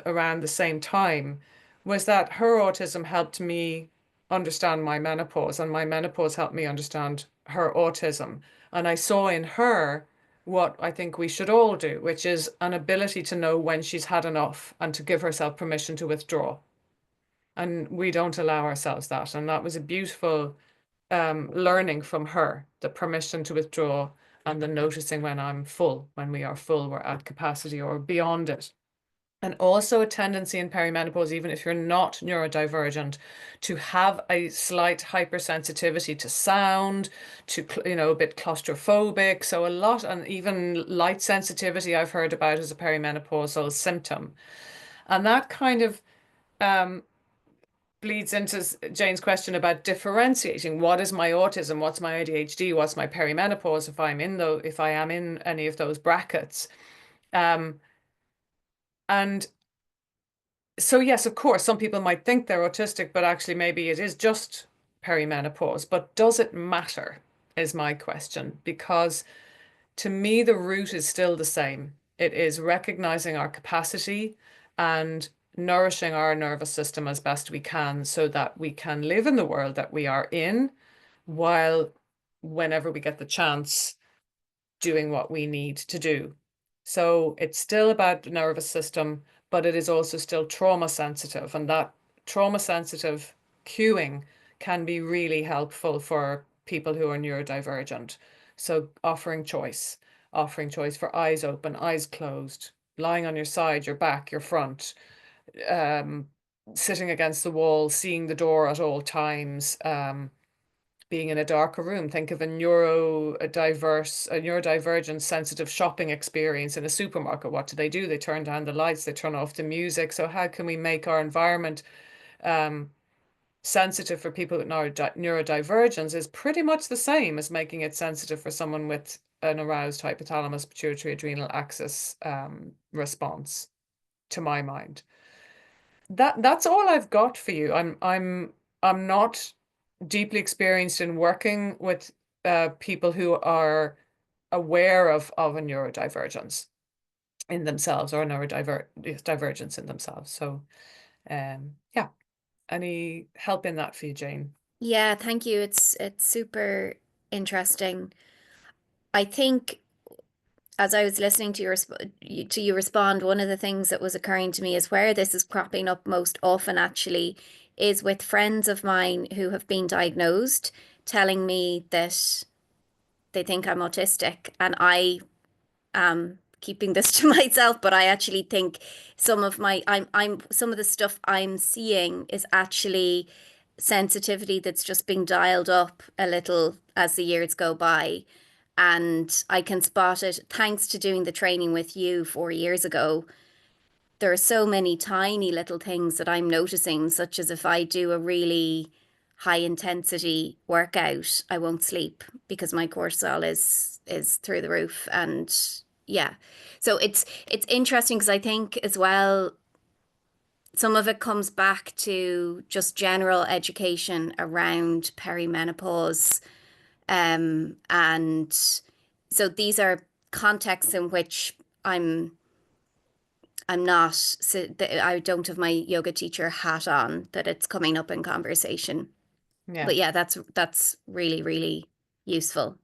S1: around the same time, was that her autism helped me understand my menopause, and my menopause helped me understand her autism. And I saw in her what I think we should all do, which is an ability to know when she's had enough and to give herself permission to withdraw. And we don't allow ourselves that. And that was a beautiful learning from her, the permission to withdraw and the noticing when I'm full, when we are full, we're at capacity or beyond it. And also a tendency in perimenopause, even if you're not neurodivergent, to have a slight hypersensitivity to sound, to, a bit claustrophobic. So a lot, and even light sensitivity I've heard about as a perimenopausal symptom. And that kind of bleeds into Jane's question about differentiating. What is my autism? What's my ADHD? What's my perimenopause if I am in any of those brackets? And so yes, of course, some people might think they're autistic, but actually maybe it is just perimenopause. But does it matter, is my question, because to me, the root is still the same. It is recognizing our capacity and nourishing our nervous system as best we can so that we can live in the world that we are in, while whenever we get the chance, doing what we need to do. So it's still about the nervous system, but it is also still trauma sensitive, and that trauma sensitive cueing can be really helpful for people who are neurodivergent. So offering choice for eyes open, eyes closed, lying on your side, your back, your front, sitting against the wall, seeing the door at all times, being in a darker room. Think of a neurodivergent sensitive shopping experience in a supermarket. What do? They turn down the lights, they turn off the music. So how can we make our environment sensitive for people with neurodivergence is pretty much the same as making it sensitive for someone with an aroused hypothalamus pituitary adrenal axis response, to my mind. That's all I've got for you. I'm not deeply experienced in working with people who are aware of a neurodivergence in themselves or neurodivergence in themselves. So yeah, any help in that for you, Jane?
S3: Yeah, thank you. It's super interesting. I think as I was listening to you respond, one of the things that was occurring to me is where this is cropping up most often actually is with friends of mine who have been diagnosed, telling me that they think I'm autistic, and I am keeping this to myself, but I actually think some of the stuff I'm seeing is actually sensitivity that's just being dialed up a little as the years go by. And I can spot it thanks to doing the training with you 4 years ago. There are so many tiny little things that I'm noticing, such as if I do a really high intensity workout, I won't sleep because my cortisol is through the roof. And yeah, so it's interesting because I think as well, some of it comes back to just general education around perimenopause. And so these are contexts in which I'm not, so I don't have my yoga teacher hat on, that it's coming up in conversation.
S1: Yeah.
S3: But yeah, that's really, really useful.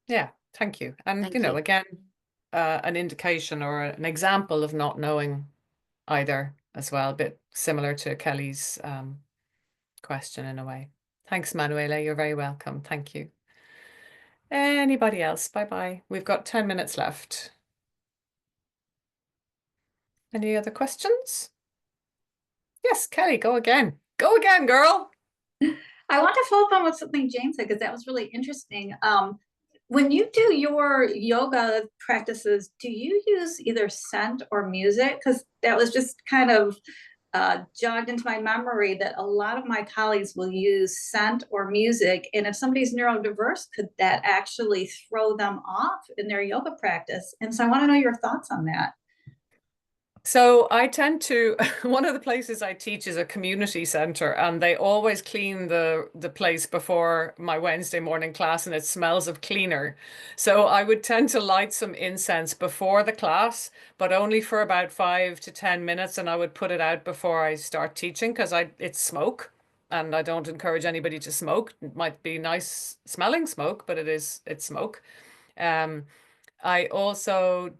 S1: Yeah, thank you. And
S3: Thank you.
S1: again, an indication or an example of not knowing either as well, a bit similar to Kelly's question in a way. Thanks, Manuela. You're very welcome. Thank you. Anybody else? Bye-bye. We've got 10 minutes left. Any other questions? Yes, Kelly, go again. Go again, girl.
S2: I want to follow up on what something Jane said, because that was really interesting. When you do your yoga practices, do you use either scent or music? Because that was just kind of jogged into my memory that a lot of my colleagues will use scent or music. And if somebody's neurodiverse, could that actually throw them off in their yoga practice? And so I want to know your thoughts on that.
S1: So I tend to, one of the places I teach is a community center, and they always clean the place before my Wednesday morning class, and it smells of cleaner. So I would tend to light some incense before the class, but only for about 5 to 10 minutes, and I would put it out before I start teaching because it's smoke, and I don't encourage anybody to smoke. It might be nice smelling smoke, but it's smoke. I also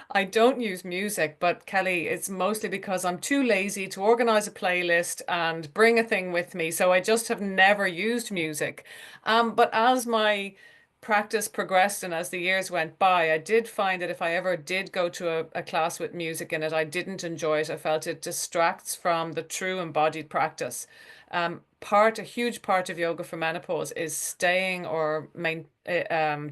S1: I don't use music, but Kelly, it's mostly because I'm too lazy to organize a playlist and bring a thing with me. So I just have never used music. But as my practice progressed and as the years went by, I did find that if I ever did go to a class with music in it, I didn't enjoy it. I felt it distracts from the true embodied practice. a huge part of yoga for menopause is staying or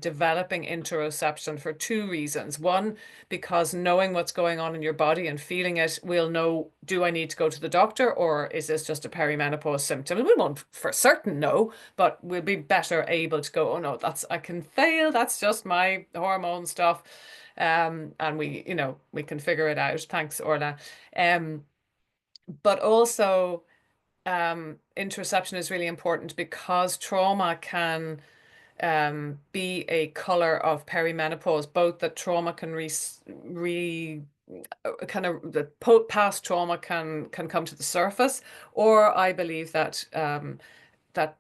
S1: developing interoception for two reasons. One, because knowing what's going on in your body and feeling it, we'll know, do I need to go to the doctor, or is this just a perimenopause symptom? We won't for certain know, but we'll be better able to go, oh no, I can fail. That's just my hormone stuff. And we can figure it out. Thanks, Orla. But also, interoception is really important because trauma can be a color of perimenopause, both that trauma can the past trauma can come to the surface, or I believe that that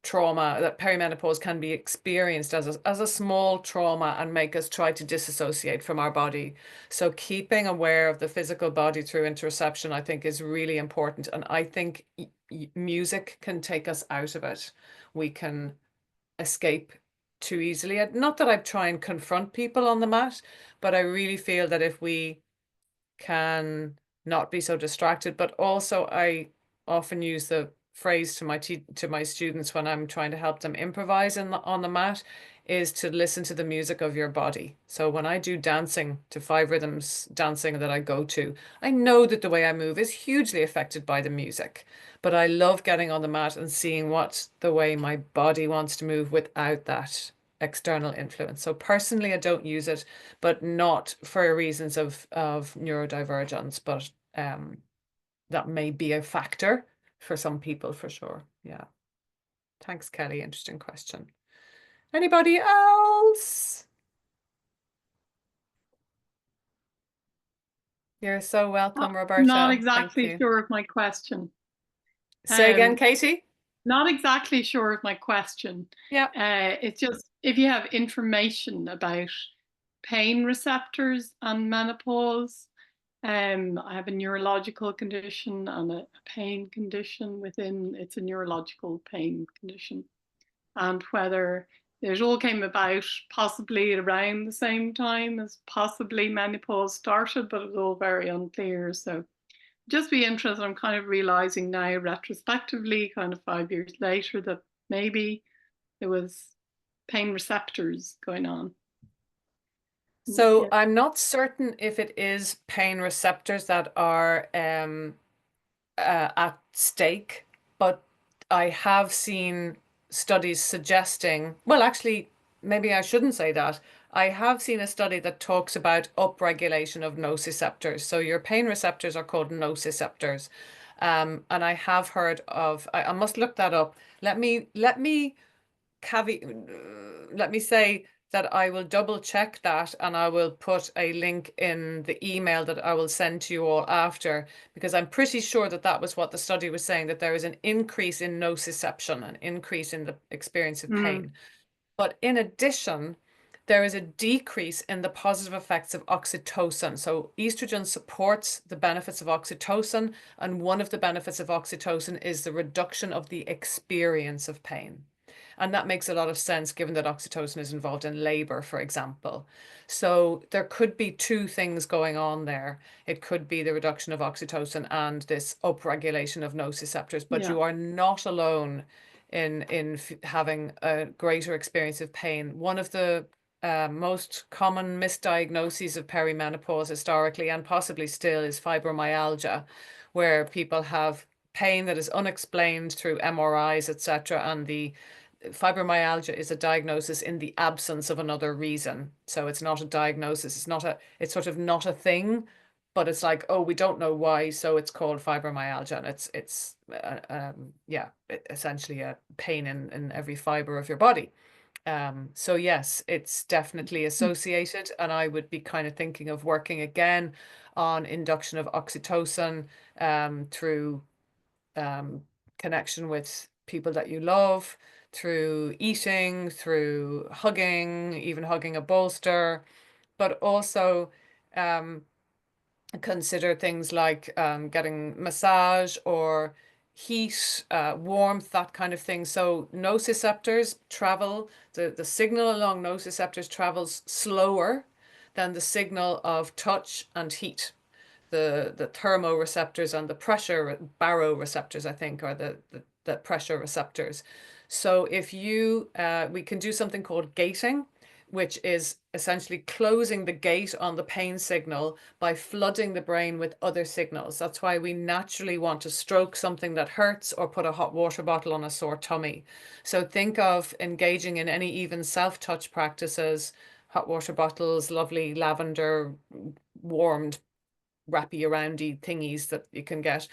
S1: trauma, that perimenopause can be experienced as a small trauma and make us try to disassociate from our body. So keeping aware of the physical body through interoception, I think, is really important. And I think music can take us out of it. We can escape too easily. Not that I try and confront people on the mat, but I really feel that if we can not be so distracted, but also I often use the phrase to my students when I'm trying to help them improvise on the mat, is to listen to the music of your body. So when I do dancing to 5 rhythms dancing that I go to, I know that the way I move is hugely affected by the music, but I love getting on the mat and seeing what the way my body wants to move without that external influence. So personally, I don't use it, but not for reasons of neurodivergence, but that may be a factor for some people for sure. Yeah. Thanks, Kelly. Interesting question. Anybody else? You're so welcome, Roberta.
S4: Not
S1: Thank
S4: exactly
S1: you.
S4: sure of my question.
S1: Say again, Katie?
S4: Not exactly sure of my question.
S1: Yeah.
S4: It's just if you have information about pain receptors and menopause. I have a neurological condition and a pain condition within, it's a neurological pain condition. And whether it all came about possibly around the same time as possibly menopause started, but it was all very unclear. So just be interested. I'm kind of realizing now retrospectively, kind of 5 years later, that maybe there was pain receptors going on.
S1: So
S4: Yeah.
S1: I'm not certain if it is pain receptors that are at stake, but I have seen studies suggesting, well, actually, maybe I shouldn't say that. I have seen a study that talks about upregulation of nociceptors. So your pain receptors are called nociceptors. And I have heard of, I must look that up. Let me say that I will double check that, and I will put a link in the email that I will send to you all after, because I'm pretty sure that that was what the study was saying, that there is an increase in nociception, an increase in the experience of pain. But in addition, there is a decrease in the positive effects of oxytocin. So estrogen supports the benefits of oxytocin, and one of the benefits of oxytocin is the reduction of the experience of pain. And that makes a lot of sense given that oxytocin is involved in labor, for example. So there could be two things going on there. It could be the reduction of oxytocin and this upregulation of nociceptors, but you are not alone in having a greater experience of pain. One of the most common misdiagnoses of perimenopause historically and possibly still is fibromyalgia, where people have pain that is unexplained through MRIs, etc., and the fibromyalgia is a diagnosis in the absence of another reason. So it's not a diagnosis. It's sort of not a thing, but it's like, oh, we don't know why, so it's called fibromyalgia, and it's essentially a pain in every fiber of your body. So yes, it's definitely associated, and I would be kind of thinking of working again on induction of oxytocin through connection with people that you love, through eating, through hugging, even hugging a bolster, but also consider things like getting massage or heat, warmth, that kind of thing. So nociceptors travel, the signal along nociceptors travels slower than the signal of touch and heat. The thermoreceptors and the pressure baroreceptors, I think, are the the pressure receptors. So if you, we can do something called gating, which is essentially closing the gate on the pain signal by flooding the brain with other signals. That's why we naturally want to stroke something that hurts or put a hot water bottle on a sore tummy. So think of engaging in any even self-touch practices, hot water bottles, lovely lavender warmed wrappy aroundy thingies that you can get.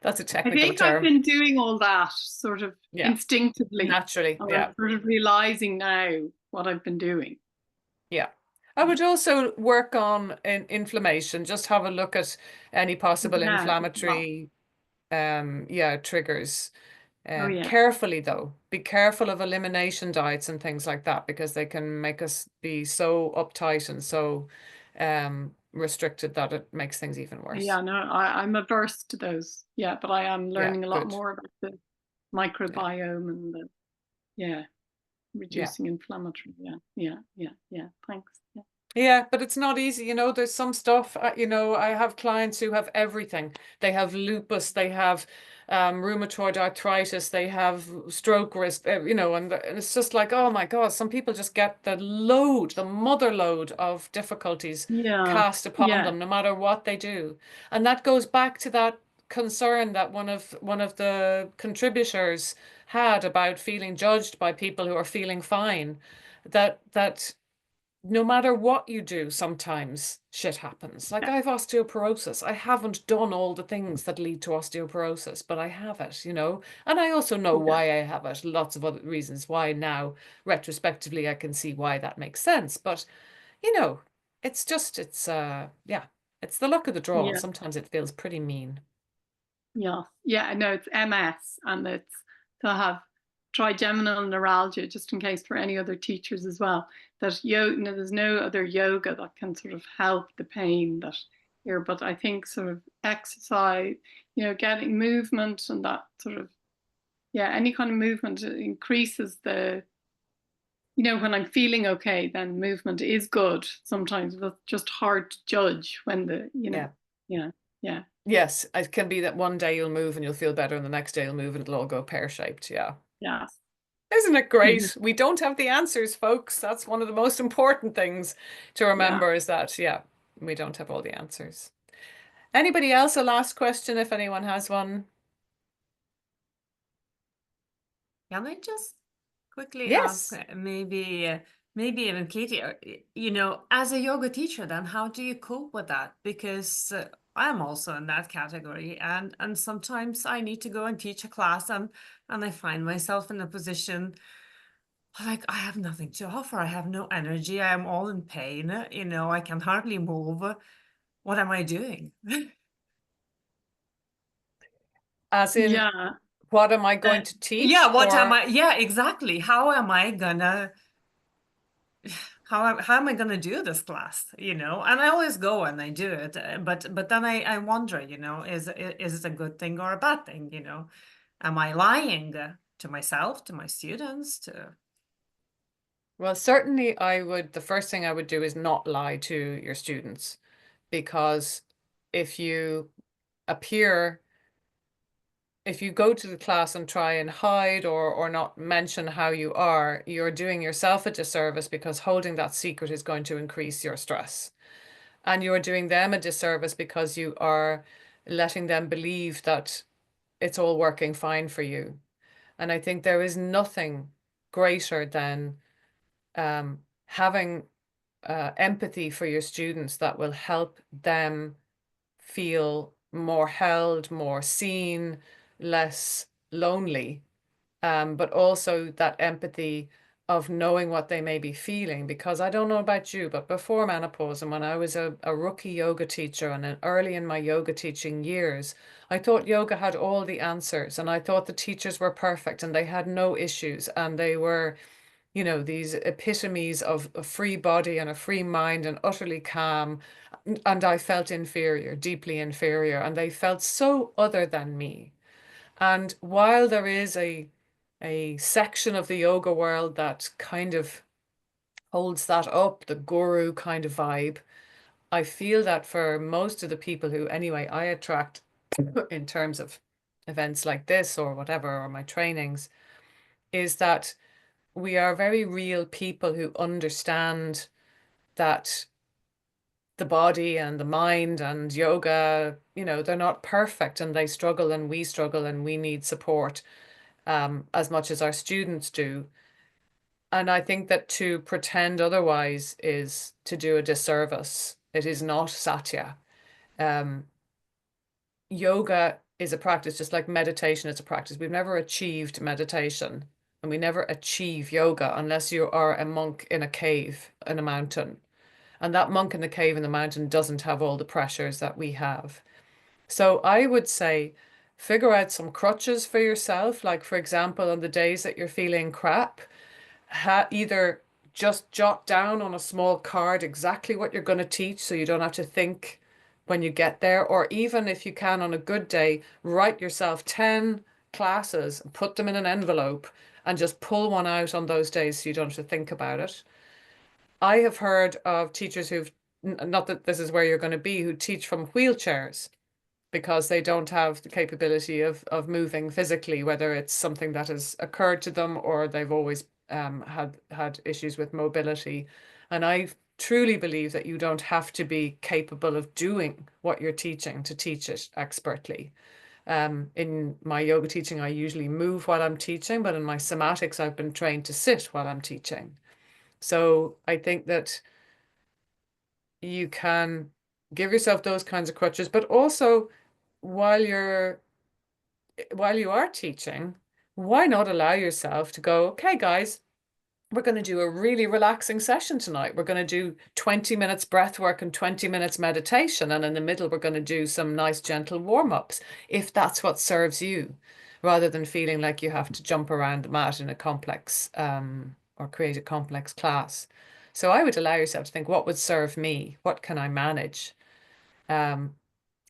S1: That's a
S4: I
S1: technical
S4: think I've
S1: term.
S4: been doing all that sort of
S1: Yeah,
S4: instinctively.
S1: naturally.
S4: And
S1: Yeah.
S4: I'm sort of realizing now what I've been doing.
S1: Yeah. I would also work on inflammation. Just have a look at any possible
S4: Yeah.
S1: inflammatory triggers.
S4: Oh, yeah.
S1: Carefully though. Be careful of elimination diets and things like that, because they can make us be so uptight and so restricted that it makes things even worse.
S4: Yeah, no, I'm averse to those. Yeah, but I am learning a lot
S1: good.
S4: more about the microbiome and the, reducing inflammatory. Yeah. Thanks. Yeah.
S1: Yeah, but it's not easy. You know, there's some stuff, you know, I have clients who have everything. They have lupus, they have rheumatoid arthritis, they have stroke risk, you know, and it's just like, oh my God, some people just get the load, the mother load of difficulties
S4: Yeah.
S1: cast upon
S4: Yeah.
S1: them, no matter what they do. And that goes back to that concern that one of the contributors had about feeling judged by people who are feeling fine. That no matter what you do, sometimes shit happens. Like,
S4: Yeah.
S1: I've osteoporosis. I haven't done all the things that lead to osteoporosis, but I have it, you know. And I also know why I have it. Lots of other reasons why now, retrospectively, I can see why that makes sense. But, you know, it's just, it's the luck of the draw.
S4: Yeah.
S1: And sometimes it feels pretty mean.
S4: Yeah. Yeah. No, it's MS, and it's to have trigeminal neuralgia, just in case for any other teachers as well, that there's no other yoga that can sort of help the pain that here, but I think sort of exercise, getting movement and that sort of, any kind of movement increases the, when I'm feeling okay, then movement is good sometimes, but just hard to judge when yeah.
S1: Yes, it can be that one day you'll move and you'll feel better, and the next day you'll move and it'll all go pear-shaped. Yeah.
S4: Yeah.
S1: Isn't it great? We don't have the answers, folks. That's one of the most important things to remember, is that, we don't have all the answers. Anybody else? A last question, if anyone has one.
S5: Can I just quickly
S1: Yes.
S5: ask, maybe even Katie, as a yoga teacher, then how do you cope with that? Because I'm also in that category, and sometimes I need to go and teach a class, and I find myself in a position like I have nothing to offer. I have no energy. I am all in pain. I can hardly move. What am I doing?
S1: As in,
S4: Yeah.
S1: what am I going to teach?
S5: Yeah, what am I? Yeah, exactly. How am I gonna? How am I gonna do this class? And I always go and I do it, but then I wonder, is it a good thing or a bad thing? Am I lying to myself, to my students, to?
S1: Well, certainly the first thing I would do is not lie to your students, because if you go to the class and try and hide or not mention how you are, you're doing yourself a disservice, because holding that secret is going to increase your stress. And you're doing them a disservice because you are letting them believe that it's all working fine for you. And I think there is nothing greater than having empathy for your students that will help them feel more held, more seen, less lonely, but also that empathy of knowing what they may be feeling. Because I don't know about you, but before menopause, and when I was a rookie yoga teacher and early in my yoga teaching years, I thought yoga had all the answers, and I thought the teachers were perfect and they had no issues, and they were, these epitomes of a free body and a free mind and utterly calm. And I felt inferior, deeply inferior, and they felt so other than me. And while there is a section of the yoga world that kind of holds that up, the guru kind of vibe, I feel that for most of the people who, anyway, I attract in terms of events like this or whatever, or my trainings, is that we are very real people who understand that the body and the mind and yoga, they're not perfect, and they struggle and we need support as much as our students do. And I think that to pretend otherwise is to do a disservice. It is not satya. Um, Yoga is a practice, just like meditation is a practice. We've never achieved meditation, and we never achieve yoga unless you are a monk in a cave in a mountain. And that monk in the cave in the mountain doesn't have all the pressures that we have. So I would say figure out some crutches for yourself. Like, for example, on the days that you're feeling crap, either just jot down on a small card exactly what you're going to teach so you don't have to think when you get there. Or even if you can, on a good day, write yourself 10 classes, put them in an envelope, and just pull one out on those days so you don't have to think about it. I have heard of teachers who've, not that this is where you're going to be, who teach from wheelchairs because they don't have the capability of moving physically, whether it's something that has occurred to them or they've always had issues with mobility. And I truly believe that you don't have to be capable of doing what you're teaching to teach it expertly. In my yoga teaching, I usually move while I'm teaching, but in my somatics, I've been trained to sit while I'm teaching. So I think that you can give yourself those kinds of crutches, but also while you are teaching, why not allow yourself to go, okay, guys, we're going to do a really relaxing session tonight. We're going to do 20 minutes breath work and 20 minutes meditation. And in the middle, we're going to do some nice, gentle warm-ups, if that's what serves you, rather than feeling like you have to jump around the mat in a complex or create a complex class. So I would allow yourself to think, what would serve me? What can I manage?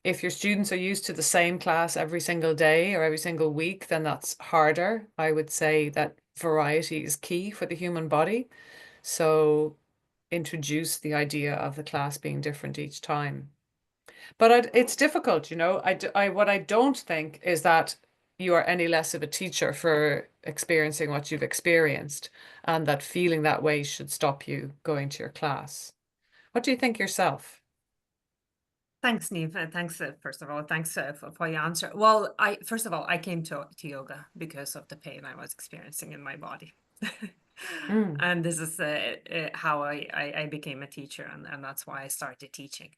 S1: If your students are used to the same class every single day or every single week, then that's harder. I would say that variety is key for the human body. So introduce the idea of the class being different each time. But it's difficult, what I don't think is that you are any less of a teacher for experiencing what you've experienced, and that feeling that way should stop you going to your class. What do you think yourself?
S5: Thanks, Neve. Thanks, first of all, thanks for your answer. Well, first of all, I came to yoga because of the pain I was experiencing in my body. And this is how I became a teacher, and that's why I started teaching.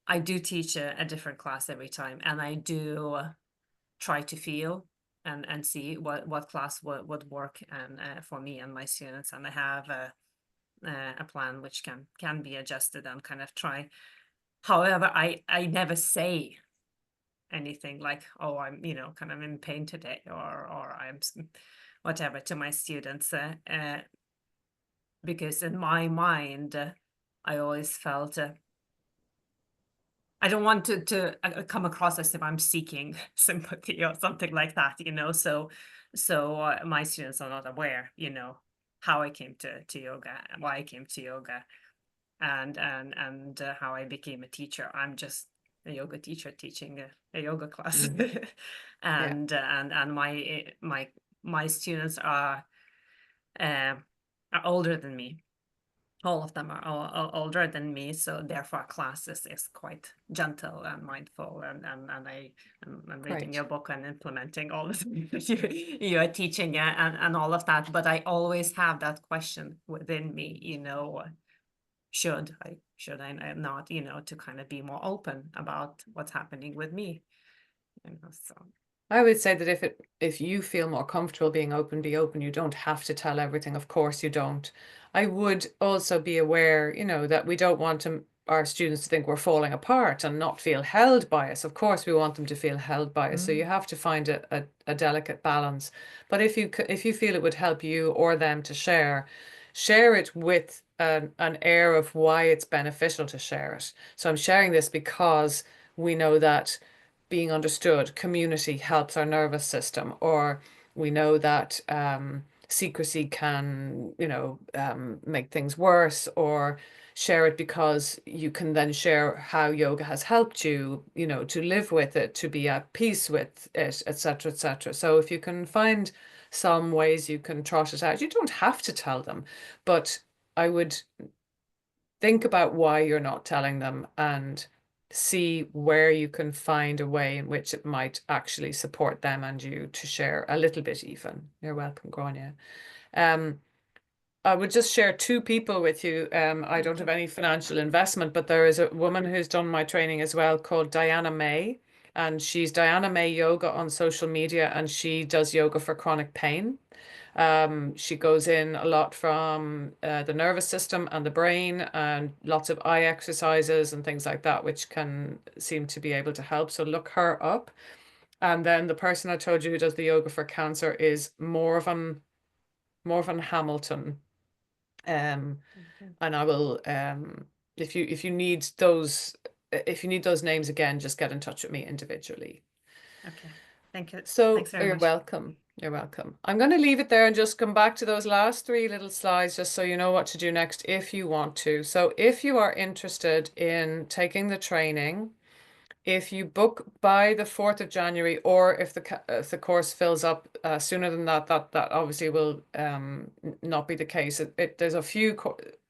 S5: I do teach a different class every time, and I do try to feel and see what class would work and for me and my students, and I have a plan which can be adjusted and kind of try. However, I never say anything like, oh, I'm kind of in pain today, or I'm whatever to my students, because in my mind I always felt I don't want to come across as if I'm seeking sympathy or something like that, so my students are not aware, how I came to yoga, why I came to yoga, and how I became a teacher. I'm just a yoga teacher teaching a yoga class. And my students are older than me. All of them are older than me, so therefore class is quite gentle and mindful, and I'm reading your book and implementing all the things you are teaching, and all of that. But I always have that question within me, should I not, to kind of be more open about what's happening with me, so.
S1: I would say that if you feel more comfortable being open, be open. You don't have to tell everything. Of course you don't. I would also be aware, that we don't want our students to think we're falling apart and not feel held by us. Of course, we want them to feel held by us. So you have to find a delicate balance. But if you feel it would help you or them to share it with an air of why it's beneficial to share it. So I'm sharing this because we know that being understood, community helps our nervous system, or we know that secrecy can, make things worse, or, share it because you can then share how yoga has helped you, you know, to live with it, to be at peace with it, etc., etc. So if you can find some ways you can trot it out, you don't have to tell them, but I would think about why you're not telling them and see where you can find a way in which it might actually support them and you to share a little bit even. You're welcome, Grania. I would just share two people with you. I don't have any financial investment, but there is a woman who's done my training as well called Diana May, and she's Diana May Yoga on social media, and she does yoga for chronic pain. She goes in a lot from the nervous system and the brain, and lots of eye exercises and things like that, which can seem to be able to help. So look her up. And then the person I told you who does the yoga for cancer is Morvan Hamilton. And I will if you need those names again, just get in touch with me individually.
S5: Okay, thank you.
S1: So
S5: Thanks very
S1: you're
S5: much.
S1: welcome. You're welcome. I'm going to leave it there and just come back to those last three little slides just so you know what to do next if you want to. So if you are interested in taking the training, if you book by the 4th of January, or if the course fills up sooner than that, that obviously will not be the case. There's a few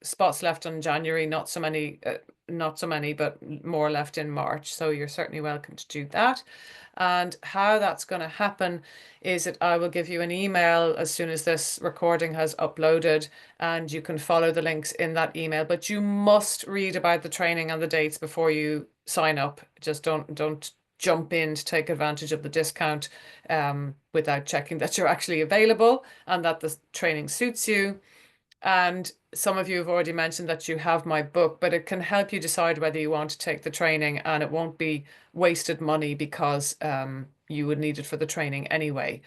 S1: spots left in January, not so many, but more left in March. So you're certainly welcome to do that. And how that's going to happen is that I will give you an email as soon as this recording has uploaded, and you can follow the links in that email. But you must read about the training and the dates before you sign up. Just don't jump in to take advantage of the discount without checking that you're actually available and that the training suits you. And some of you have already mentioned that you have my book, but it can help you decide whether you want to take the training, and it won't be wasted money because you would need it for the training anyway.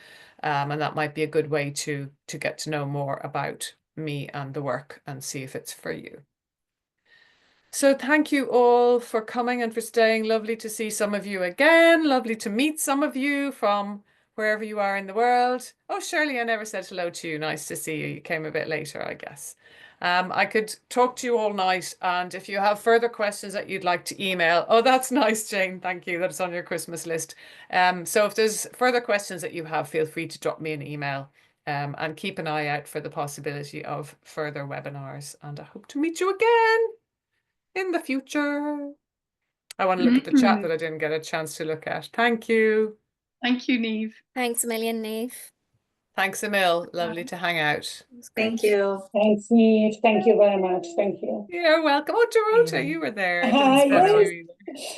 S1: And that might be a good way to get to know more about me and the work and see if it's for you. So thank you all for coming and for staying. Lovely to see some of you again. Lovely to meet some of you from wherever you are in the world. Oh, Shirley, I never said hello to you. Nice to see you. You came a bit later, I guess. I could talk to you all night, and if you have further questions that you'd like to email, oh, that's nice, Jane. Thank you. That's on your Christmas list. So if there's further questions that you have, feel free to drop me an email, and keep an eye out for the possibility of further webinars. And I hope to meet you again in the future. I want to look at the chat that I didn't get a chance to look at. Thank you.
S4: Thank you, Niamh.
S3: Thanks a million, Niamh.
S1: Thanks, Emil. Lovely to hang out.
S3: It was great.
S2: Thank you.
S6: Thanks, Niamh. Thank you very much. Thank you.
S1: You're welcome. Oh, Dorota,
S5: Yeah.
S1: you were there. I
S6: Hi,
S1: didn't spot
S6: yes.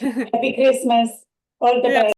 S1: you either.
S6: Happy Christmas. All the
S1: Yeah.
S6: best.